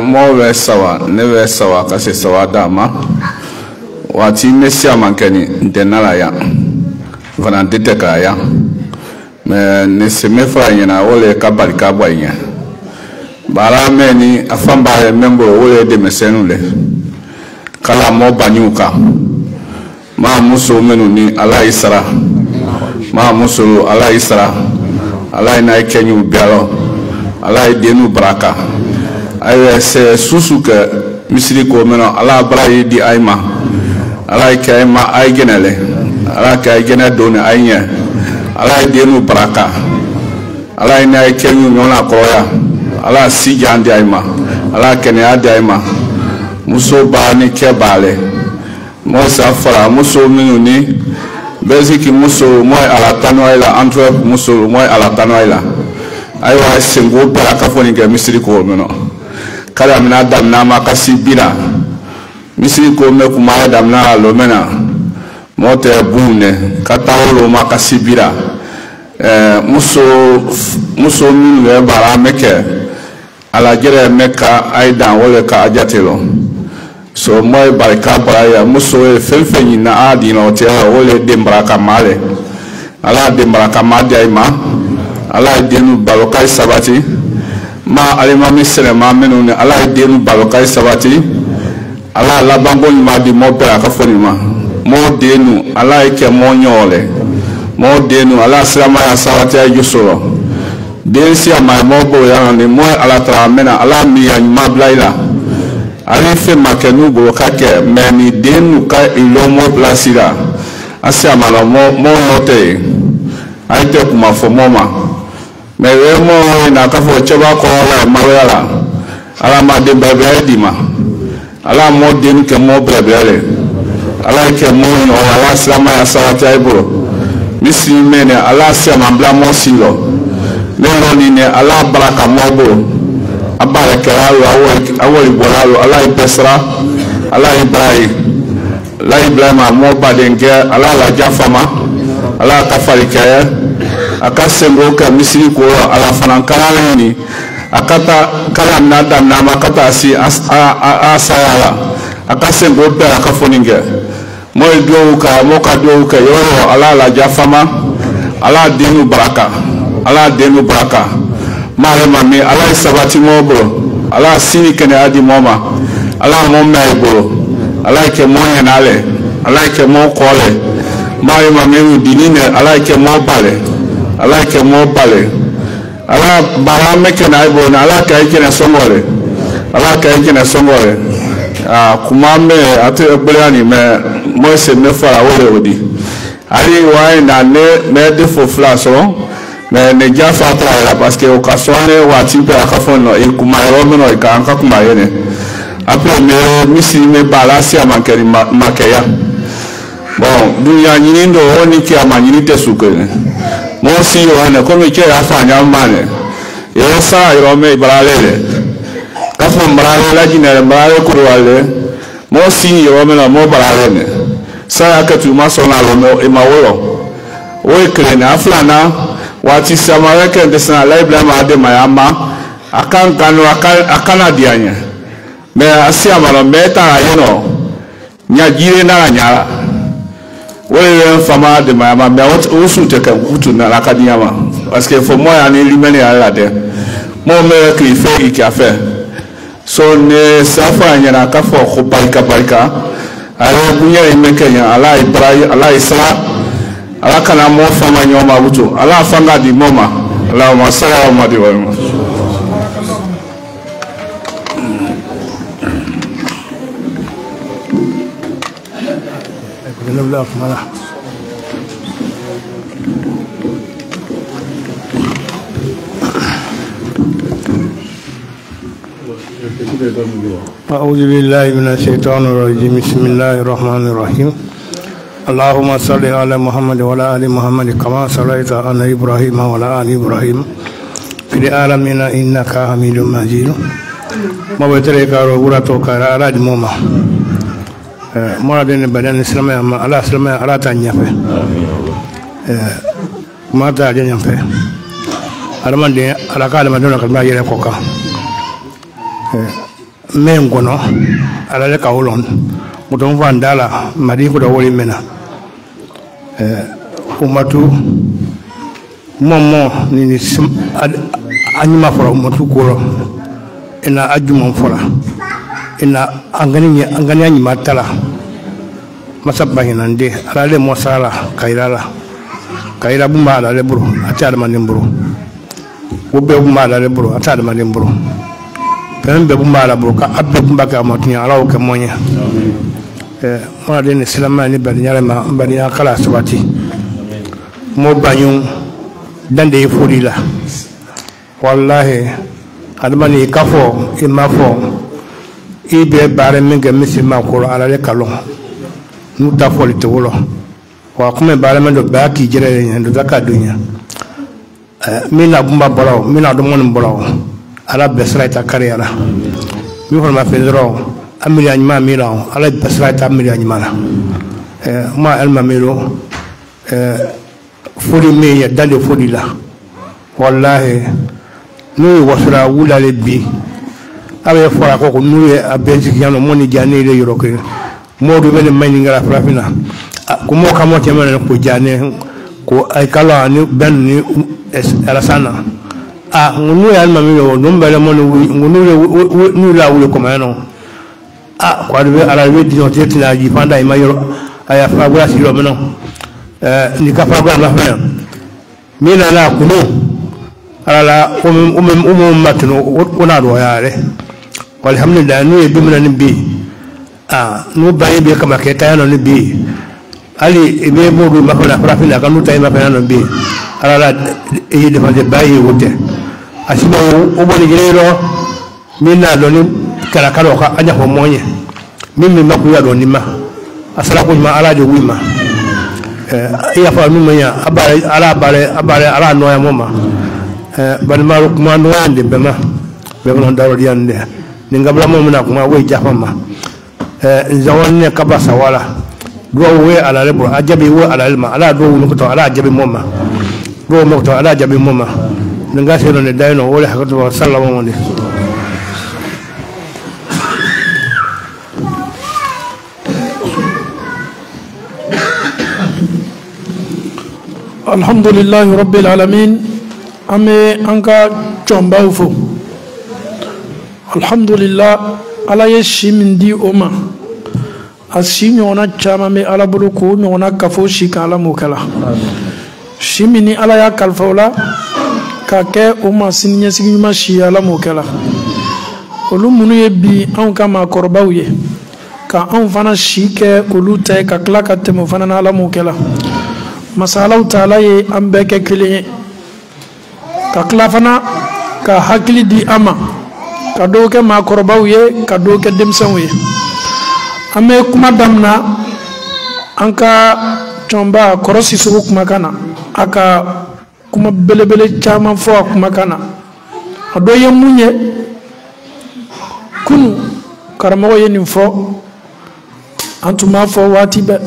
Mo we sawa ne we sawa kase sawa dama. Wati mesia mankeni denala ya. Vana deteka ya. Ne se me fa yana wole kabali kabwa nya bara meni afamba membo wole de mesenu le kala mo banyuka ma muso menu ni ala isra ma muso ala isra ala ina kenyu bialo ala denu baraka ay se susu ke misri ko meno ala brayi di ayma ala kayma ay genele ala kay gene doni aynya ala denu baraka ala ina kenyu nyona kroya ala sijandi ayma ala kene adi ayma muso bani kebale mo safara muso minuni beziki muso moy ala tanwaila antwerp muso moy ala tanwaila aywa sengo baraka foni ke misri ko meno kala mina dam na makasibira misri ko me kuma dam na lomena mote bune katawlo makasibira muso min we bara meke ala jere meka aida wole ka ajatelo so moy baraka baraya muso e felfeni na adi no te wole de baraka male ala de baraka madi ayma ala denu balokai sabati ma alima misre ma menune ala denu balokai sabati ala la bango ma di mo baraka fonima mo denu ala ke mo nyole mo denu ala salama ya sawati ayusoro den si ama mo bo ya ni mo ala tra mena ala mi ya ma blaila ali fe makenu go ka ke me ni den nu ka ilomo plasira asi ama mo note aite kuma fo moma me we mo na ka fo cheba ko la mawala ala ma de bebe di ma ala mo den ke mo bebe ala ke mo no ala slama ya sawata ibro misi mene ala se ma bla mo silo neno ni ne ala baraka mo bo abara ke awori bolalo ala ibesra ala ibrahim mo badenge ala la jafama ala kafari kaya akasembo ka misiri ko ala fanankala ni akata kala nada na makata si asayala akasembo be akafoninge mo do ka yo ala la jafama ala dinu baraka mare mami ala sabati mo bro ala sini kene adi mama ala mo me bro ala ke mo yanale ala ke mo kole mare mami dinine ala ke mo bale ala bara meke na ibo na ala ka ikene songore kuma me ate egbelani me mo se me fara wole odi ali wa na ne me de fo flaso me ne jafa tra parce que occasionne wa tipe akafono e kuma ro me no e ka anka kuma yene après me misi me balasi amankeri makeya bon dunya nyini ndo oni ki amanyini tesukene mo si yo ane ko me ke afanya mane yo sa yo me balale kafo mbalale la jinere mbalale kurwale mo si yo me no mo balale ne sa akatu masona lo me e mawolo o e krena aflana wati samareke ndesana laibla ma de mayama akana dianya me asia malo meta ayeno nyajire na nyara wewe fama de mayama me osu teke kutu na lakadiama parce que faut moi ani limene ala de mo me ki fe ikafe so ne safa nyana ka fo ko barika ala bunya imekenya ala ibrahim ala isra ala kana mo fama nyoma buto ala fanga di moma ala ma salamu alaikum أعوذ بالله من الشيطان الرجيم بسم الله الرحمن الرحيم اللهم صل على محمد وعلى آل محمد كما صليت على إبراهيم وعلى آل إبراهيم في العالمين إنك حميد مجيد ما بتريك أروبرتو كارا على دموما مرادين بدن الإسلام على الإسلام على تانيافه ما تاجنيافه أرمان دي على كلام دون كلام يركوكا men kono ala le kawlon mutum vandala madi ko do woli mena umatu momo ni anima fora umatu ko ina ajuma fora ina angani ni matala masabba hinande ala le mosala kaira bumba ala le buru atar manimburu ubbe bumba ala le buru atar manimburu pembe bumbala buka abbe bumbaka matunya alaw ke monya mona den islam ni bari nyala ma bari kala sabati mo banyu dande furila wallahi admani kafo imafo ibe bare minga misima ko ala le kalon nu ta foli to wolo wa kuma bare men do baki jere ndo zakadunya mina bumba bolaw mina do mon bolaw ala besraita kariera mi horma fedro amiri anyma miro ala besraita amiri anyma ma elma miro fodi me ya dale fodi la wallahi nu wasura wula le bi abe fora ko nu e abenji yano moni jani le yoroke modu bele mani ngara frafina ko mo kamo temene ko jane ko ay kala ni ben ni ala sana ngunu ya alma mi wo nombele mo ngunu la wulo ko mayano kwa de ala we di no tetina ji panda ima yoro aya fa gura siro meno ni ka fa gura la fa mina la kuno ala matno ona do yare alhamdulillah no e bimna ni bi no baye be kama ke tayano ni bi ali e be modu ma fala frafina kanu tay ma fana no bi ala e de fande baye wote asimo o boni gero minna do ni kala kala ka anya ho monye mimi makuya do ni ma asala ko ma ala jo wima iya fa mimi ya ala no ya mama bal maru kuma no ande bema non daro diande ningabla mo na kuma we jafama zawonne kabasa wala do we ala lebo ajabi we ala ilma ala do no to ala ajabi moma do mo to ala ajabi moma ninga selo ne dayno wala hakatu sallallahu alaihi wasallam alhamdulillah rabbil alamin ame anka chombaw fo alhamdulillah ala yeshi mindi oma asi nyona chama me ala bulu ko nyona kafo shikala mukala shimini ala ya kalfawla ka ke oma sinya sigima shi ala mukala olu munu ye bi anka ma korbaw ye ka an fana shike olu te ka kla ka temo fana ala mukala masalaw taala ye an bɛɛ kɛ kelen ye ka tila fana ka hakili di an ma ka dɔw kɛ maakɔrɔbaw ye ka dɔw kɛ denmisɛnw ye an bɛ kuma damina an ka cɔnba kɔrɔ sisoko kumakan na a ka kuma belebele caman fɔ a kumakan na a dɔ ye mun ye kunu karamɔgɔ ye nin fɔ an tun b'a fɔ waati bɛɛ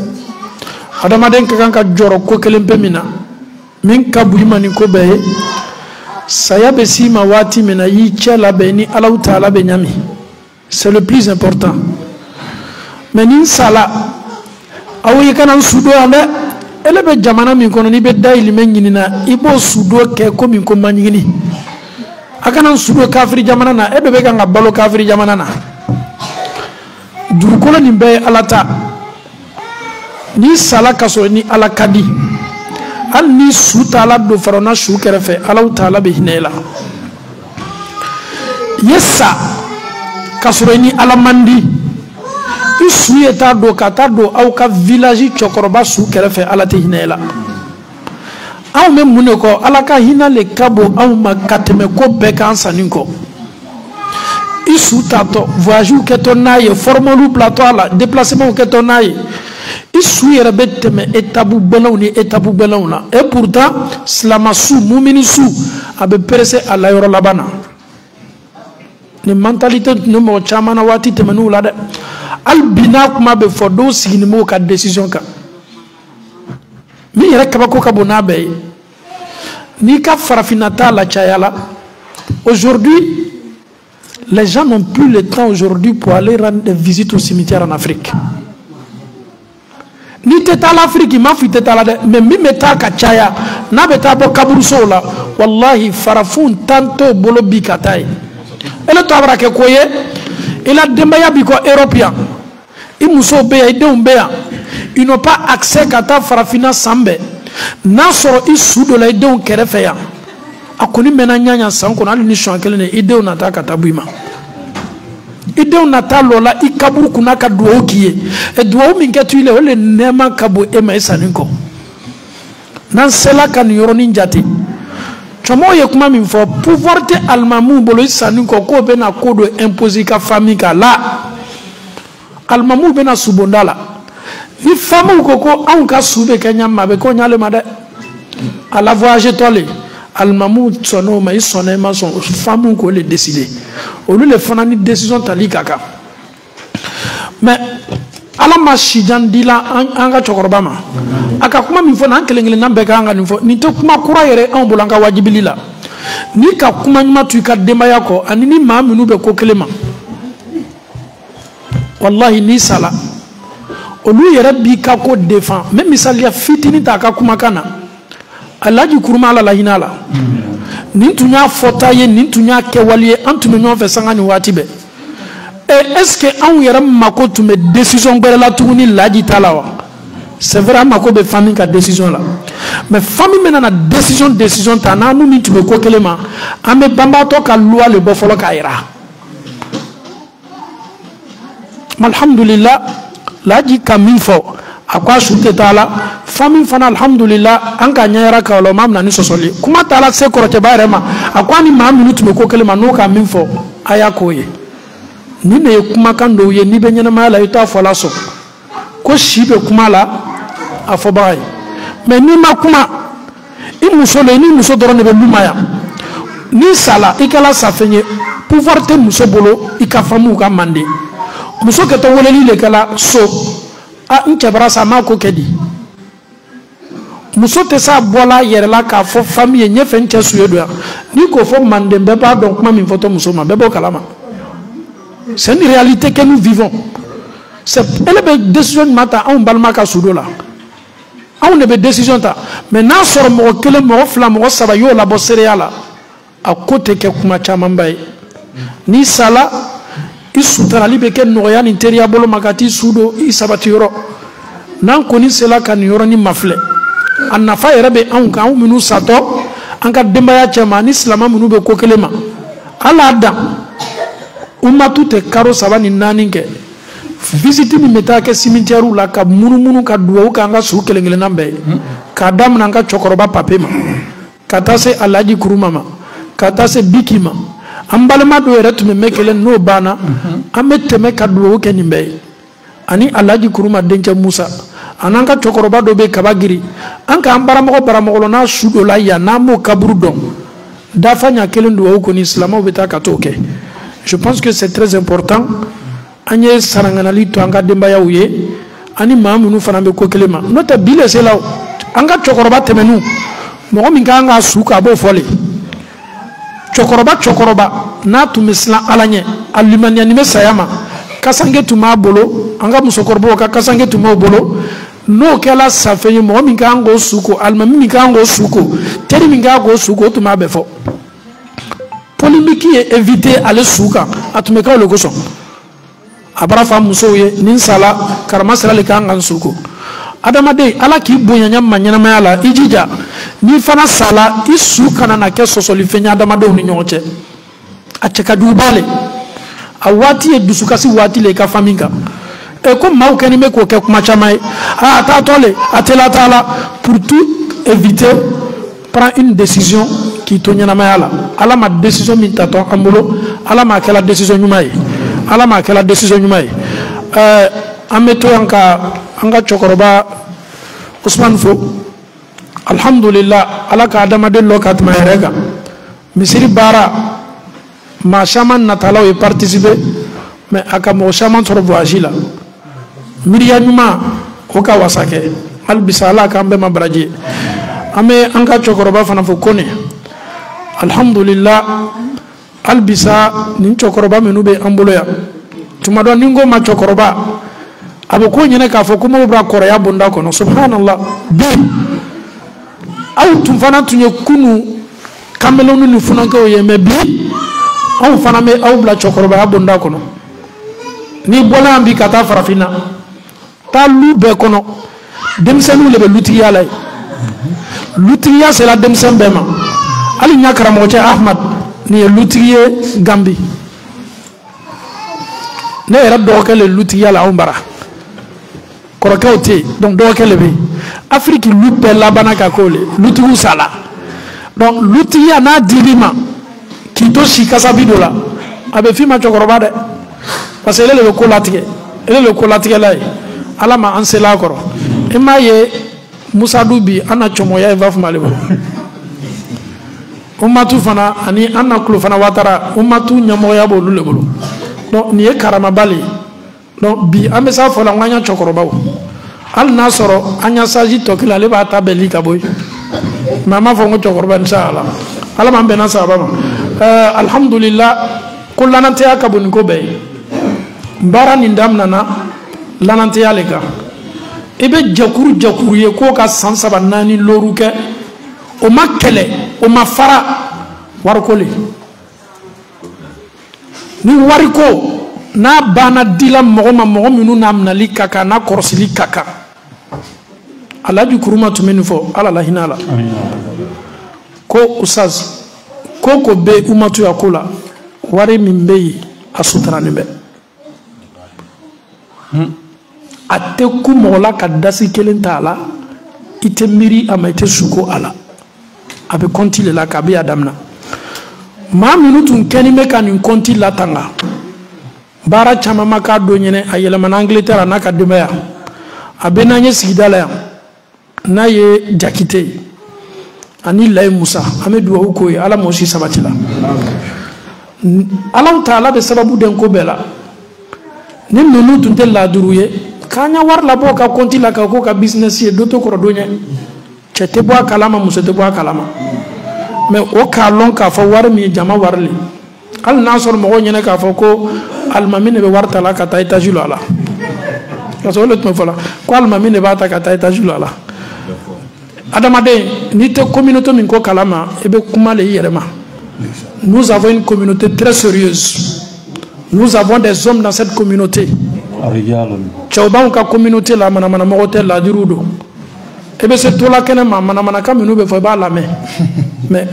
adamaden ka kan ka jɔrɔ ko kelen pe min na min ka bon i ma nin ko bɛɛ ye saya bɛ s'i ma waati min na y'i cɛ labɛn ni Alahu Taala bɛ ɲami c'est le plus important mais ni n sala aw i kana n sudo yan dɛ ele bɛ jamana min kɔnɔ n'i bɛ dahirimɛ ɲini na i b'o sudo kɛ komi ko maɲigini a kana n sudo kafiri jamana na e bɛɛ bɛ kan ka balo kafiri jamana na dugukolo nin bɛɛ ye Ala ta ni sala kaso ni ala kadi hal ni su taala do farona su kɛrɛfɛ Alahu Taala bɛ hinɛ la yesa kaso ni ala mandi i su ye ta do ka ta do aw ka village cɛkɔrɔba su kɛrɛfɛ ala tɛ hinɛ la anw bɛ mun de kɔ ala ka hinɛ le ka bon anw ma ka tɛmɛ ko bɛɛ kan sanni kɔ i su tatɔ voyage kɛtɔ n'a ye formaliw bilatɔ a la déplacement kɛtɔ n'a ye isu yɛrɛ bɛ tɛmɛ étape bɛlɛnw ni étape bɛlɛnw na et pourtant silama su mumini su a bɛ perese a la yɔrɔ laban na ni mentalité tun bɛ mɔgɔ caman na waati tɛmɛn'u la dɛ hali bi n'a kuma bɛ fɔ dɔw sigilen b'o ka décision kan min yɛrɛ kabako ka bon n'a bɛɛ ye n'i ka farafinna t'a la caya la aujourd'hui les gens n'ont plus le temps aujourd'hui pour aller rendre des visites au cimetière en Afrique. Ni tɛ taa l'Afrique ma fɔ i tɛ taa la dɛ mais min bɛ taa ka caya n'a bɛ taa bɔ kaburusow la wallahi farafinw tan t'o bolo bi ka taa ye ele to a bɛna kɛ ko ye i la denbaya b'i kɔ Europe yan i musow bɛ yan i denw bɛ yan ils n'ont pas accès ka taa farafinna san bɛɛ n'a sɔrɔ i su dɔ la i denw kɛrɛfɛ yan a kɔni mɛnna ɲaɲa san kɔnɔ hali ni sɔn kelen de i denw na taa ka taa bɔ i ma. I denw nata lola i kaburu kunna ka duwawu k'i ye e duwawu min kɛ tu i la o le nɛɛma ka bon e ma i sanni kɔ n'an sela ka nin yɔrɔnin jate cɔmɔw ye kuma min fɔ pouvoir tɛ alimamuw bolo i sanni kɔ k'o bɛna ko dɔ imposer i ka famille kan la alimamuw bɛna su bonda la ni famille ko ko anw ka su bɛ kɛ ɲa ma a bɛ k'o ɲale ma dɛ a la voyage tɔ le alimamuw sɔnn'o ma i sɔnna i ma sɔn famille k'o le décider olu le fana ni décision tali ka kan mais ala ma sijan di la an ka cɛkɔrɔba ma a ka kuma min fɔ n'an kelen kelenna bɛɛ ka kan ka nin fɔ nin tɛ kuma kura yɛrɛ anw bolo an ka wajibili la ni ka kuma ɲuman to i ka denbaya kɔ ani ni maa minnu bɛ ko kelen ma wallahi n'i sala olu yɛrɛ b'i ka ko défend mais misaliya fitinin ta a ka kumakan na Alhaji Kuruma ala la hinɛ la nin tun y'a fɔta ye nin tun y'a kɛwale ye an tun bɛ ɲɔgɔn fɛ sanga ni waati bɛɛ est ce que anw yɛrɛ mako tun bɛ décision gbɛrɛ la tuguni Laji ta la wa c'est vraiment que be famille ka décision là mais famille maintenant décision ta na nous ni tu me ko kelema ame bamba to ka loi le bo folo ka ira alhamdulillah laji kamin fo akwa shute tala famille fana alhamdulillah an ka nyara ka lo mam na ni sosoli kuma tala se ko te bare ma akwa ni ma minute me ko kelema no ka min fo aya ko ye ni ne kuma kan do ye ni be nyana ma la ita fo la so ko shibe kuma la afobai mais ni ma kuma i muso le ni muso doron ne be lumaya ni sala ikala safenye pouvoir te muso bolo ikafamu ka mande muso ke to woleli le kala so a nkebra sa ma ko kedi muso te sa bola yere la ka fo famille nye fe nche suye do ni ko fo mande be ba donc ma mi photo muso ma be bo kalama c'est une réalité que nous vivons c'est elle be décision mata on balma ka sudo la on ne be décision ta mais na soro mo kele mo fla mo saba yo la bo céréale à côté ke kuma chama mbay ni sala isutara libeke noya ni teria bolo makati sudo isabati yoro nan koni sela kan yoro ni mafle annafa yerebe an ka minu sato an ka dembaya chama ni islama minu be kokelema ala adam umatu te karo sabani naninge visite ni metake cimetière la ka munu ka duwa ka nga su kelengele nambe ka dam na nga chokoroba papema kata se alaji kurumama kata se bikima ambalma do yeret me mekele no bana amette me ka duwa ke nimbe ani alaji kuruma denja musa ananga chokoroba do be kabagiri anka ambara mo na sudo la ya na mo kaburu don dafanya kelen duwa ko ni islamo beta ka toke. Je pense que c'est très important. Anye saranganali to anga demba ya uye ani mamu nu fana be ko kelema nota bile se law anga chokoroba temenu mo mi nga suka bo fole chokoroba na tu misla alanye alimania ni mesayama kasange tu ma bolo anga musokorbo ka kasange tu ma bolo no kala safeye mo mi nga ngo suko alma mi nga ngo suko teri mi nga ngo suko tu ma be fo polémique est éviter aller suka atumeka le goso abara fa muso ye nin sala karama sala le kan suko adamade ala ki bonya manyana mayala ijija ni fana sala isu kana na ke sosoli fenya adamade oni nyoche acheka dubale awati e dusukasi wati le ka faminga e ko mau keni me ko ke kuma chamai ta tole atela tala pour tout éviter prend une décision qui tonyana mayala ala ma décision min taton amulo ala ma kala décision nyumai ala ma kala décision nyumai ameto anga chokoroba Ousmane Fo alhamdulillah ala ka adama de lokat ma rega misiri bara ma shaman natala e participer mais aka mo shaman soro voyage la miriya nyuma ko ka wasake al bisala ka mbe ma braji ame anga chokoroba fana fo kone alhamdulillah albisa nin chokoroba menube amboloya tuma do ningo ma chokoroba abo ko nyene ka fo kuma bra koreya bonda kono subhanallah bi aw tum fana tunye kunu kamelonu ni funa ko yeme bi aw fana me aw bla chokoroba bonda kono ni bona ambi kata farafina ta lu be kono demsenu le be lutiya lay lutiya c'est la demsen bema ali nyakara mo che ahmad ni lutiye gambi ne era doke le lutiya la umbara korokauti donc doke le be afrique lupe la banaka kole lutu sala donc lutiya na dilima kito shikasa bidola abe fima chokoroba de parce que ele le kolatike lai alama ansela koro emaye Musa Dubi ana chomoya evaf malebo umatu fana ani ana kulu fana watara umatu nyamoya bo lule bolo donc ni e karama bali donc bi amesa fola nganya chokoroba al nasoro anya saji tokila le bata beli kaboy mama fo ngo chokoroba inshallah ala mambe na sabama alhamdulillah kullanante akabun ko be mbara ni ndamna na lanante yaleka ibe jakuru ye ko ka sansaba nani loruke o makele o mafara warkole ni wariko na bana dila mogo minu namnali kaka na korsili kaka Alhaji Kuruma tun bɛ nin fɔ Ala la hinɛ a la ko Ustaz ko bɛ umatuya ko la wari min bɛ yen a sutaranin bɛ a tɛ ku mɔgɔ la ka dasi kelen ta a la i tɛ miiri a ma i tɛ suko a la a bɛ kɔnti de la kabi a daminɛ maa minnu tun kɛlen bɛ ka nin kɔnti latanga baara caman ma k'a don ɲɛnɛ a yɛlɛmana Angleterre a n'a ka denbaya a bɛ n'an ye sigida la yan n'a ye Jakite ani Layi Musa an bɛ dugawu k'o ye Ala m'o si sabati la Alahu Taala bɛ sababu den ko bɛɛ la ni ninnu tun tɛ laaduru ye k'an ya wari labɔ ka kɔnti la ka k'o ka business ye dɔ to kɔrɔ don ɲɛ cɛ tɛ bɔ a kalama muso tɛ bɔ a kalama mais o k'a lɔn k'a fɔ wari min ye jama wari le hali n'a sɔrɔ mɔgɔw ɲɛna k'a fɔ ko alimami de bɛ wari ta la ka taa étage la parce que o de tun bɛ fɔ la ko alimami de b'a ta ka taa étage la adamaden n'i tɛ communauté min ko kalama i bɛ kuma le i yɛrɛ ma. Nous avons une communauté très sérieuse. Nous avons des hommes dans cette communauté. Tchauban ka communauté la manamana mogote la dirudo. Ebe se tola kene ma manamana ka minu be fo ba la mais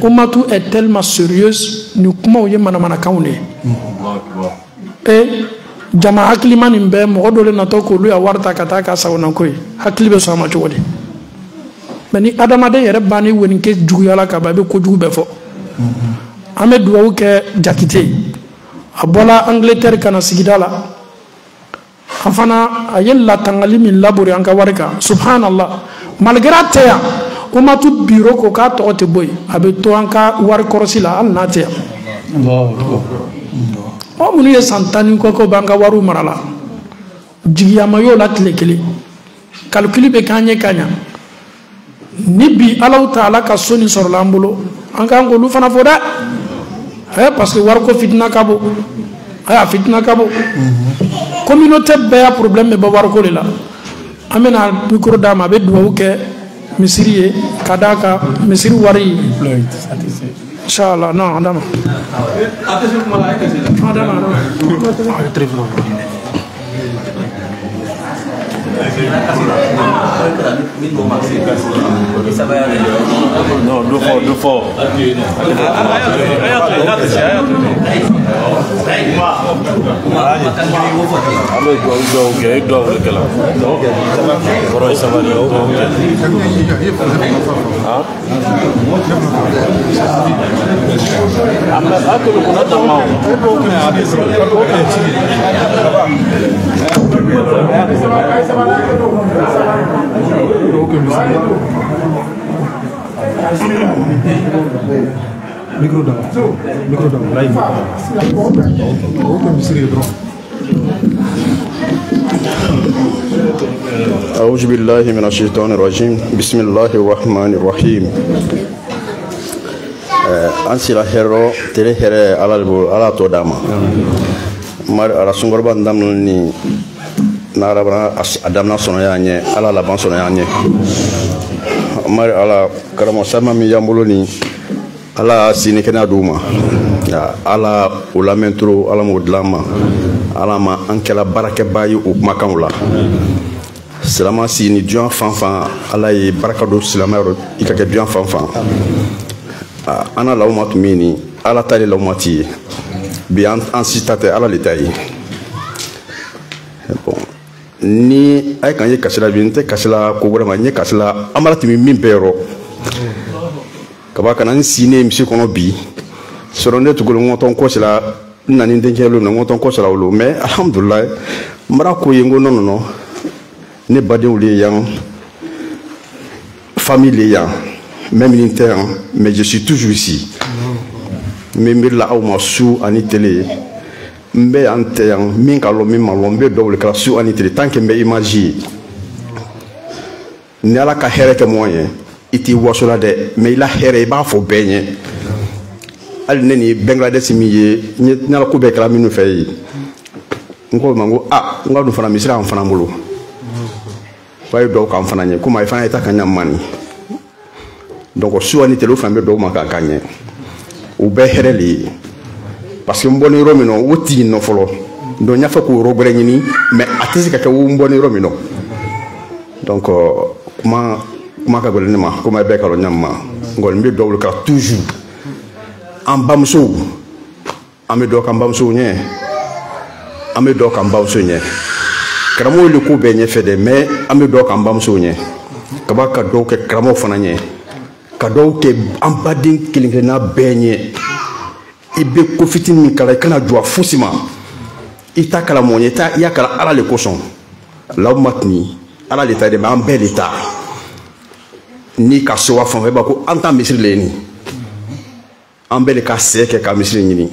Umatu est tellement sérieuse ni kuma oye manamana ka une. Et jama hakili mani mbe mogodo le nato ko lu ya warta kata ka sawna koy. Hakili be so ma chodi. Mais ni adamade yere bani woni ke jugu yala ka ba be ko jugu be fo. Ame duwawu kɛ Jakite a bɔla Angleterre kana sigida la an fana a ye latangali min labori an ka wari kan subhanallah malgré a tɛ yan Umatu biro ko k'a tɔgɔ tɛ bɔ yen a bɛ to an ka wari kɔrɔsi la hali n'a tɛ yan o minnu ye san 10 kɔ ko b'an ka wariw mara la jigiyama y'o la tile kelen calcul bɛ k'an ɲɛ ka ɲa ni bi Alahu Taala ka so nin sɔrɔla an bolo an k'an k'olu fana fɔ dɛ parce que wariko fitina ka bon aya fitina ka bon communauté bɛɛ y'a problème bɛ bɔ wariko de la an bɛna micro d'a ma a bɛ dugawu kɛ misiri ye ka d'a kan misiri wari inchallah non an d'a ma non, deux fois. Micro dong, lain. أعوذ بالله من الشيطان الرجيم بسم الله الرحمن الرحيم أنسي الهيرو تري هير على توداما مار رسول الله دامني نارابنا أدامنا صنعانية على لبان صنعانية مار على كرام سما ميامولوني على سينكنا دوما على ولامنترو على مودلاما على ما أنكلا بركة بايو ومكانولا سلام سيني جوان فانفان على بركة دو سلام يرو إكاك جوان فانفان أنا لو ما تميني على تالي لو ما تي بيان أنسيتاتي على لتاي ni ay kan ye kasila binte kasila ko wala ma nye kasila amala timi min bero kaba kana ni sine mi se kono bi soronde to golo ngoton ko sila nani denkelo na ngoton ko sila wolo mais alhamdulillah mara ko yengo non ne badé wuli yang famille yang même militaire mais je suis toujours ici mais la au masu ani télé mbe ante yang min kalo min malombe do le kala su ani télé tant que mbe image ni ala ka here ke moyen iti wasola de mais la here ba fo benye al neni Bangladesh mi ye ni ala ko be kala minu fay ngo mango ngadu fana misira am fana mbulu fay do kam fana nye kuma fana ita kanya mani donc su ani télé fana be do ma ka kanye u be here li parce que mboni romino woti no folo do nyafa ko robre nyini mais atisi ka wo mboni romino donc kuma ka gɔlɛ ne ma komi bɛɛ ka dɔn ɲam ma ngɔli bɛ dɔw ka toujours an bamusow an bɛ dɔ k'an bamusow ɲɛ an bɛ dɔ k'an bamusow ɲɛ karamɔgɔw de ko bɛɛ ɲɛfɛ dɛ mais an bɛ dɔ k'an bamusow ɲɛ kaba ka dɔw kɛ karamɔgɔw fana ɲɛ ka dɔw kɛ an baden kelen-kelenna bɛɛ ɲɛ i bɛ ko fitinin min kala i kana jɔ a fosi ma i t'a kala mɔgɔ ɲɛ i y'a kala ala le kosɔn law ma tini ala le ta de mais an bɛɛ de ta ni ka so wa fan fɛ b'a ko an ta misiri le ni an bɛɛ de ka sɛ kɛ ka misiri ɲini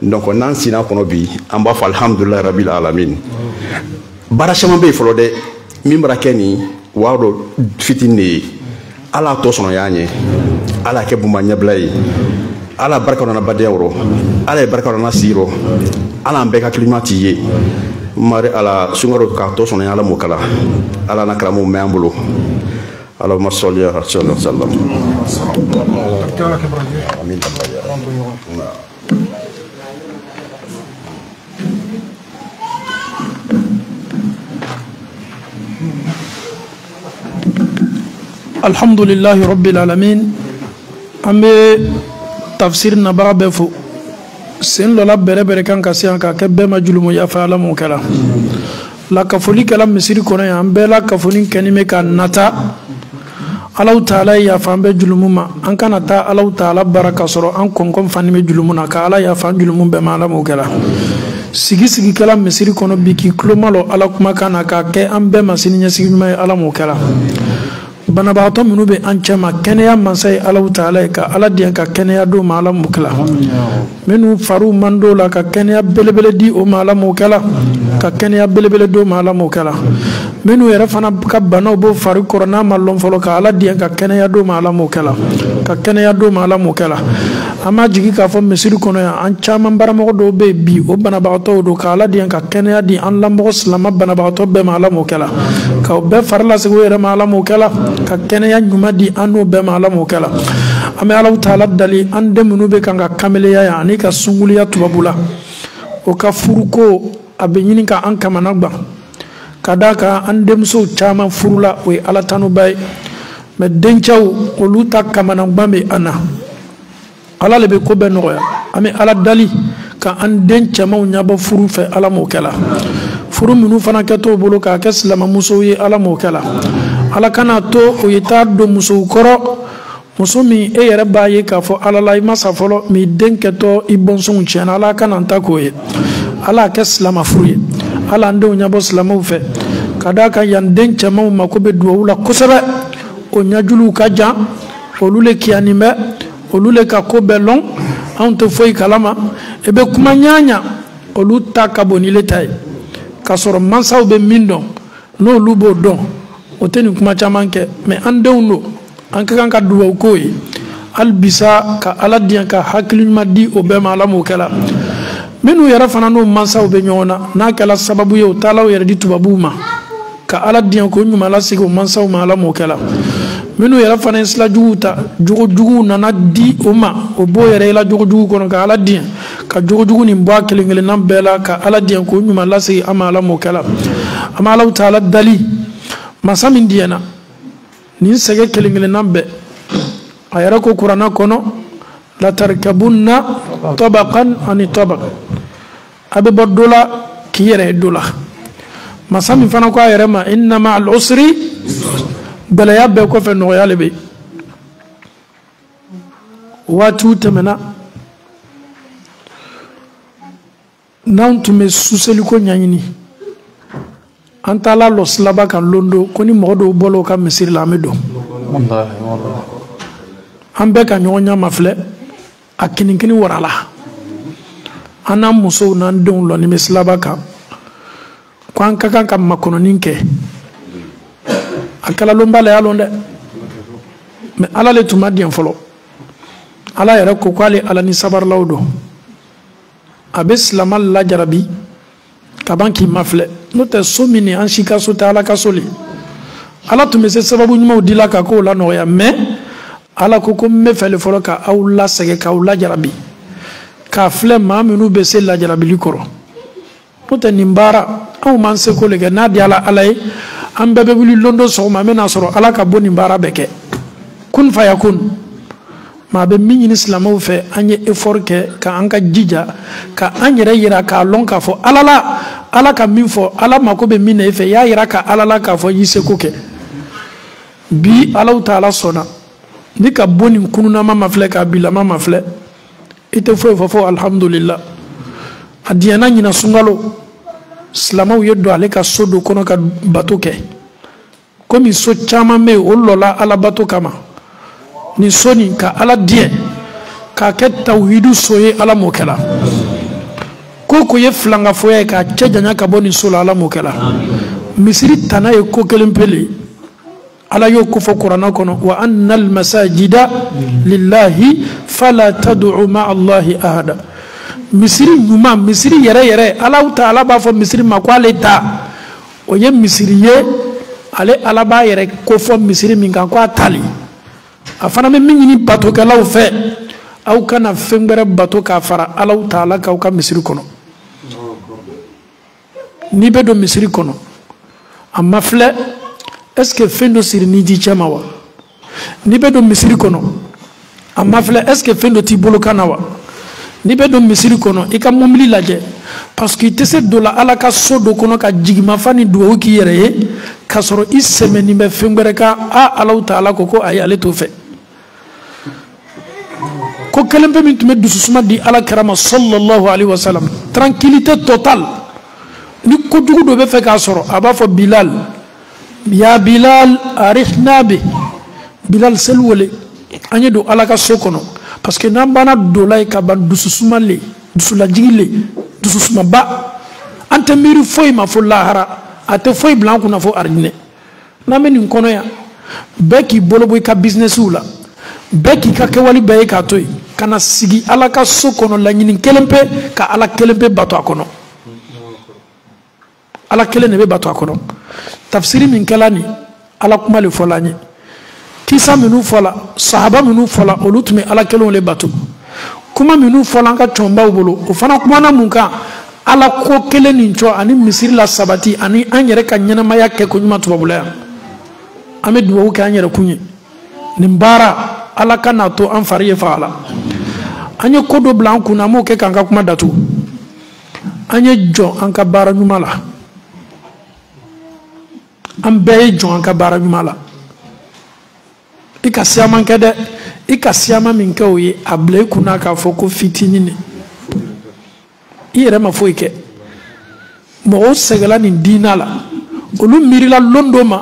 donc n'an sina kɔnɔ bi an b'a fɔ alhamdulilahi rabil alamin baara caman bɛ yen fɔlɔ dɛ min bara kɛ nin waa dɔ fitinin de ye ala tɔ sɔnna y'a ɲɛ ala y'a kɛ bunba ɲɛbila ye ala barika nana badenya yɔrɔ ala ye barika nana sigi yɔrɔ ala an bɛɛ ka kilima t'i ye mari ala sunkaro k'a tɔ sɔnna ala m'o kala ala na karamɔgɔw mɛn an bolo Allahumma salli ala sallam amin alhamdulillahi rabbil alamin an bɛ tafsir nabaga bɛɛ fo sen dɔ la bɛrɛ bɛrɛ kan ka se yan k'a kɛ bɛɛ ma julumu yafa ala m'o kɛla la kafoli kɛla misiri kɔnɔ yan an bɛɛ la kafoni kɛni bɛ ka nata alaw taala yafa an bɛɛ julumu ma an kana taa alaw taala bara ka sɔrɔ an kɔnkɔn fani bɛ julumu na ka ala yafa an julumu bɛɛ ma ala m'o kɛla sigi kɛla misiri kɔnɔ bi k'i tulo malɔ ala kumakan na k'a kɛ an bɛɛ ma sini ɲɛsigi ɲuman ye ala m'o kɛla banabagatɔ minnu bɛ an cɛ ma kɛnɛya mansa ye alaw taala ye ka ala diɲɛ ka kɛnɛya d'o ma ala m'o kɛla minnu fariw man d'o la ka kɛnɛya belebele di o ma ala m'o kɛla ka kɛnɛya belebele d'o ma ala m'o kɛla minnu yɛrɛ fana ka banaw b'o fari kɔrɔ n'a ma lɔn fɔlɔ ka ala diɲɛ ka kɛnɛya d'o ma ala m'o kɛla ka kɛnɛya d'o ma ala m'o kɛla an b'a jigi k'a fɔ misiri kɔnɔ yan an caman baramɔgɔ dɔw bɛ yen bi o banabagatɔw don ka ala diɲɛ ka kɛnɛya di an lamɔgɔ silama banabagatɔ bɛɛ ma ala m'o kɛla ka o bɛɛ fari lasegi o yɛrɛ ma ala m'o kɛla ka kɛnɛya ɲuman di an n'o bɛɛ ma ala m'o kɛla an bɛ alaw taala dali an den minnu bɛ kan ka kameleya yan ani ka sunguliya tubabu la o ka furuko a bɛ ɲini ka an kamana gan ka d'a kan an denmusow caman furula o ye ala tanuba ye mais dencɛw olu ta kamana gan bɛ an na ala le bɛ ko bɛɛ nɔgɔya an bɛ ala dali ka an den cɛmanw ɲɛbɔ furu fɛ ala m'o kɛla furu minnu fana kɛ t'o bolo k'a kɛ silamamusow ye ala m'o kɛla ala kana to o ye taa don musow kɔrɔ muso min e yɛrɛ b'a ye k'a fɔ ala la i ma sa fɔlɔ mais den kɛtɔ i bɔnsɔnw tiɲɛna ala kana n ta k'o ye ala kɛ silama furu ye ala an denw ɲɛbɔ silamaw fɛ ka d'a kan yan den cɛmanw mako bɛ duwawu la kosɛbɛ o ɲɛjuliw ka jan olu le kiyanin bɛ olu le ka ko bɛɛ lɔn anw tɛ foyi kalama i bɛ kuma ɲaɲa olu ta ka bon ni le ta ye k'a sɔrɔ mansaw bɛ min dɔn n'olu b'o dɔn o tɛ nin kuma caman kɛ mais an denw don an ka kan ka duwawu k'o ye hali bisa ka ala diɲɛ ka hakili ɲuman di o bɛɛ ma ala m'o kɛla minnu yɛrɛ fana n'o mansaw bɛ ɲɔgɔn na n'a kɛla sababu ye o taalaw yɛrɛ di tubabuw ma ka ala diɲɛ k'o ɲuman lasegi o mansaw ma ala m'o kɛla minnu yɛrɛ fana ye silajuguw ta jogojuguw nana di o ma o b'o yɛrɛ yela jogojugu kɔnɔ ka ala diɲɛ ka jogojugu nin bɔ a kelen kelenna bɛɛ la ka ala diɲɛ k'o ɲuman lasegi an ma ala m'o kɛla an ma alaw taala dali masa min diɲɛna nin sɛgɛ kelen kelenna bɛɛ a yɛrɛ ko kuranna kɔnɔ latarkabunna tabaqan ani tabaq a bɛ bɔ dɔ la k'i yɛrɛ ye dɔ la masa min fana ko a yɛrɛ ma inna ma al usri gɛlɛya bɛɛ kɔfɛ nɔgɔya le bɛ yen waatiw tɛmɛna n'anw tun bɛ suseliko ɲɛɲini an taala lɔ silaba kan londo ko ni mɔgɔ dɔw bɔla o ka misiri la an bɛ don an bɛɛ ka ɲɔgɔn ɲama filɛ a kinikini warala an n'an musow n'an denw lɔni bɛ silaba kan ko an ka kan ka makɔnɔni kɛ a kɛla lɔnba la y'a lɔn dɛ mais ala le tun ma diɲɛ fɔlɔ ala yɛrɛ ko k'ale ala ni sabarilaw don a bɛ silama lajarabi ka ban k'i ma filɛ n'o tɛ so min ni an si ka so tɛ ala ka so le ala tun bɛ se sababu ɲumanw dila ka k'o la nɔgɔya mais ala ko n bɛ fɛ le fɔlɔ ka aw lasɛgɛ k'aw lajarabi k'a filɛ maa minnu bɛ se lajarabili kɔrɔ n'o tɛ nin baara anw m'an seko le kɛ n'a diyala ala ye an bɛɛ bɛ wuli londo sɔgɔma an bɛ n'a sɔrɔ ala ka bɔ nin baara bɛɛ kɛ kun fayakun maa bɛ min ɲini silamɛw fɛ an ye effort kɛ ka an ka jija ka an yɛrɛ yira k'a lɔn k'a fɔ ala la ala ka min fɔ ala mako bɛ min na e fɛ y'a yira ka ala la k'a fɔ i seko kɛ bi alaw taala sɔnna ni ka bɔ nin kununama ma filɛ k'a bilama ma filɛ i tɛ foyi fɔ alhamdulillah a diɲɛna ɲina sunkalo silamɛw ye don ale ka so do kɔnɔ ka bato kɛ komi so caman bɛ yen o lɔla ala bato kama nin so nin ka ala diɲɛ k'a kɛ tawhidu so ye ala m'o kɛla ko ye filankafoya ye k'a cɛ janya ka bɔ nin so la ala m'o kɛla misiri tana ye ko kelen pele ala y'o ko fɔ kuranɛ kɔnɔ wa anna almasajida lillahi fala tad'u ma'a allahi ahada misiri ɲuman misiri yɛrɛ yɛrɛ ala ta'ala b'a fɔ misiri ma ko ale ta o ye misiri ye ale ala b'a yɛrɛ ko fɔ misiri min kan ko a tali a fana bɛ min ɲini batokɛlaw fɛ aw kana fɛn wɛrɛ bato k'a fara ala ta'ala k'aw ka misiri kɔnɔ n'i bɛ don misiri kɔnɔ a ma filɛ est-ce que fɛn dɔ siri ni ji cɛ ma wa n'i bɛ don misiri kɔnɔ a ma filɛ est-ce que fɛn dɔ t'i bolo kan na wa n'i bɛ don misiri kɔnɔ i ka mobili lajɛ parce que i tɛ se dɔ la ala ka so dɔ kɔnɔ ka jigimafan ni duwawu k'i yɛrɛ ye k'a sɔrɔ i sɛmɛni bɛ fɛn wɛrɛ kan ala ta'ala ko ayi ale t'o fɛ ko kelen pe min tun bɛ dususuma di ala kɛra ma sallallahu alaihi wa sallam tranquillité totale ni kojugu dɔ bɛ fɛ k'a sɔrɔ a b'a fɔ bilal ya bilal arihna bi bilal seli wele an ye don ala ka so kɔnɔ parce que n'an banna don la ye ka ban dususuma le dusulajigi le dususuma ba an tɛ miiri foyi ma fo lahara a tɛ foyi bila an kunna fo arijinɛ n'an bɛ nin kɔnɔ yan bɛɛ k'i bolo bɔ i ka businessiw la bɛɛ k'i ka kɛwale bɛɛ ye k'a to yen ka na sigi ala ka so kɔnɔ laɲini kelen pe ka ala kelen pe bato a kɔnɔ ala kelen de bɛ bato a kɔnɔ tafsiri min kɛla nin ala kuma le fɔla an ye kisa minnu fɔla sahaba minnu fɔla olu tun bɛ ala kelenw le bato kuma minnu fɔla an ka cɔnbaw bolo o fana kumana mun kan ala ko kelen nin cɔ ani misiri la sabati ani an yɛrɛ ka ɲɛnamaya kɛ ko ɲuman tubabula yan an bɛ duwawu kɛ an yɛrɛ kun ye nin baara ala ka n'a to an fari ye faga la an ye ko dɔ bila an kun na an m'o kɛ k'an ka kuma datugu an ye jɔn an ka baara ɲuman la an bɛɛ ye jɔn an ka baara ɲuman la i ka siyaman kɛ dɛ i ka siyaman min kɛ o ye a bila i kunna k'a fɔ ko fitinin de i yɛrɛ ma foyi kɛ mɔgɔw sɛgɛla nin diina la olu miirila lon dɔ ma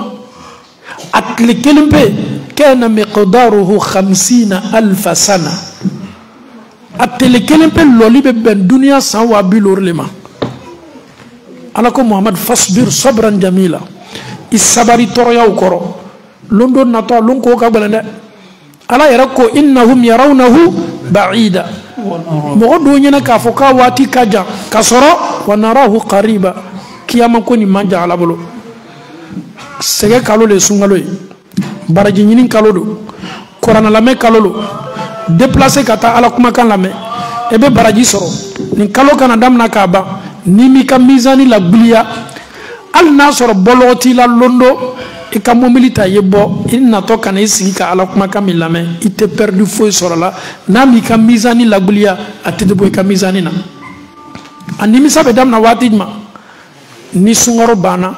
a tile kelen pe kana miqdaruhu 50,000 sana a tile kelen pe lɔli bɛ bɛn duniya san 70 le ma ala ko muhammad fasbir sabran jamila i sabari tɔɔrɔyaw kɔrɔ lon dɔ natɔ lon ko ka gɛlɛn dɛ ala yɛrɛ ko innahum yarawnahu ba'ida mɔgɔ dɔw ɲɛna k'a fɔ k'a waati ka jan ka sɔrɔ wa narahu qariba kiyama ko nin man jan ala bolo sɛgɛ kalo le sunkalo ye baraji ɲini kalo do kuranɛ lamɛn kalo do déplacer ka taa ala kumakan lamɛn e bɛ baraji sɔrɔ nin kalo kana damina k'a ban n'i m'i ka mizani labiliya hali n'a sɔrɔ bɔlɔgɔ t'i la londo i ka mobili ta i ye bɔ i natɔ ka na i sigi ka ala kumakan min lamɛn i tɛ perdu foyi sɔrɔ la n'a m'i ka mizani labiliya a tɛ bɔ i ka mizani na a nimisa bɛ damina waati jumɛn ni sunkaro banna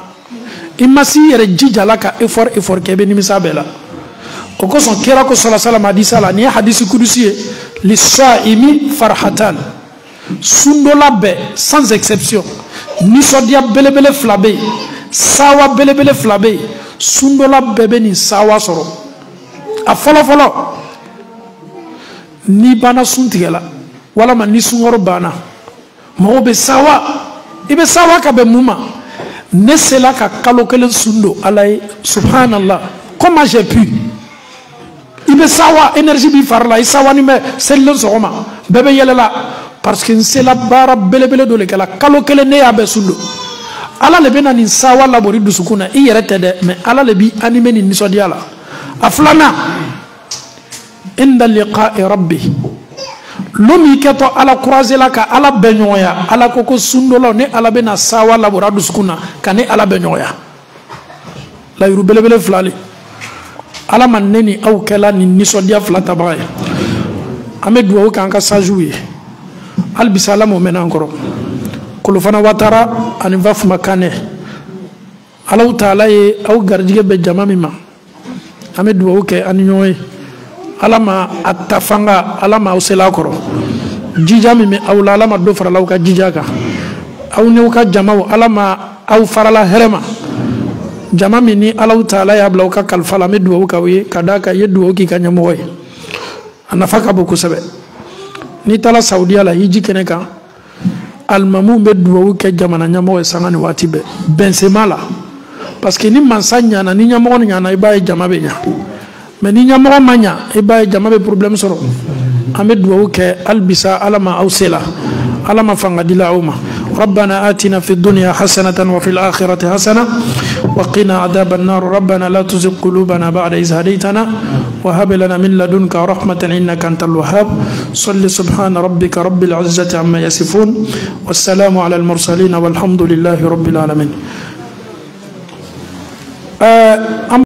i ma s'i yɛrɛ jija la ka effort kɛ i bɛ nimisa bɛɛ la o kosɔn kira ko sala salam hadisa la nin ye hadisi kudusi ye lissaimi farhatan sundola bɛɛ sans exception nisɔndiya belebele fila bɛ yen sawa belebele fila bɛ yen sundola bɛɛ bɛ nin sawa sɔrɔ a fɔlɔfɔlɔ ni banna sun tigɛla walama ni sunkaro banna mɔgɔw bɛ sawa i bɛ sawa ka bɛn mun ma ne sela ka kalo kelen sun don ala ye subhanallah comment j'ai pu i bɛ sawa énergie b'i fari la i sawani bɛ selilen sɔgɔma bɛɛ bɛ yɛlɛla parce que n sela baara belebele dɔ le kɛla kalo kelen ne y'a bɛɛ sun don ala le bɛ na nin sawa labori dusukun na i yɛrɛ tɛ dɛ mais ala le b'i animé nin nisɔndiya la a filanan inda liqa'i rabbi lomi kɛtɔ ala croiser la ka ala bɛɛ ɲɔgɔnya ala ko ko sun dɔ la ne ala bɛ na sawa labora dusukun na ka ne ala bɛɛ ɲɔgɔnya la yuru belebele filale ala man neni aw kɛla ni nisɔndiya fila tabaga ye an bɛ duwawu kɛ an ka sajiw ye halibisa ala m'o mɛn an kɔrɔ Kolofana Watara ani Bafuma Kane Alahu Taala ye aw garijɛgɛ bɛ jama min ma an bɛ duwawu kɛ an ni ɲɔgɔn ye ala ma a ta fanga ala ma aw sela kɔrɔ jija min bɛ aw la ala ma dɔ farala aw ka jija kan aw n'aw ka jamaw ala ma aw farala hɛrɛ ma jama min ni Alahu Taala y'a bila aw ka kalifa la an bɛ duwawu k'aw ye ka d'a kan i ye duwawu k'i ka ɲɛmɔgɔ ye a nafa ka bon kosɛbɛ n'i taara Saudiya la hiji kɛnɛ kan alimamuw bɛ duwawu kɛ jamana ɲɛmɔgɔ ye sanga ni waati bɛɛ bɛnsema la parce que ni mansa ɲana ni ɲɛmɔgɔ ɲana i b'a ye jama bɛ ɲa mais ni ɲɛmɔgɔ ma ɲa i b'a ye jama bɛ problème sɔrɔ an bɛ duwawu kɛ halibisa ala ma aw se la ala ma fanga dila aw ma ربنا آتنا في الدنيا حسنة وفي الآخرة حسنة وقنا عذاب النار ربنا لا تزغ قلوبنا بعد إذ هديتنا وهب لنا من لدنك رحمة إنك أنت الوهاب صل سبحان ربك رب العزة عما يصفون والسلام على المرسلين والحمد لله رب العالمين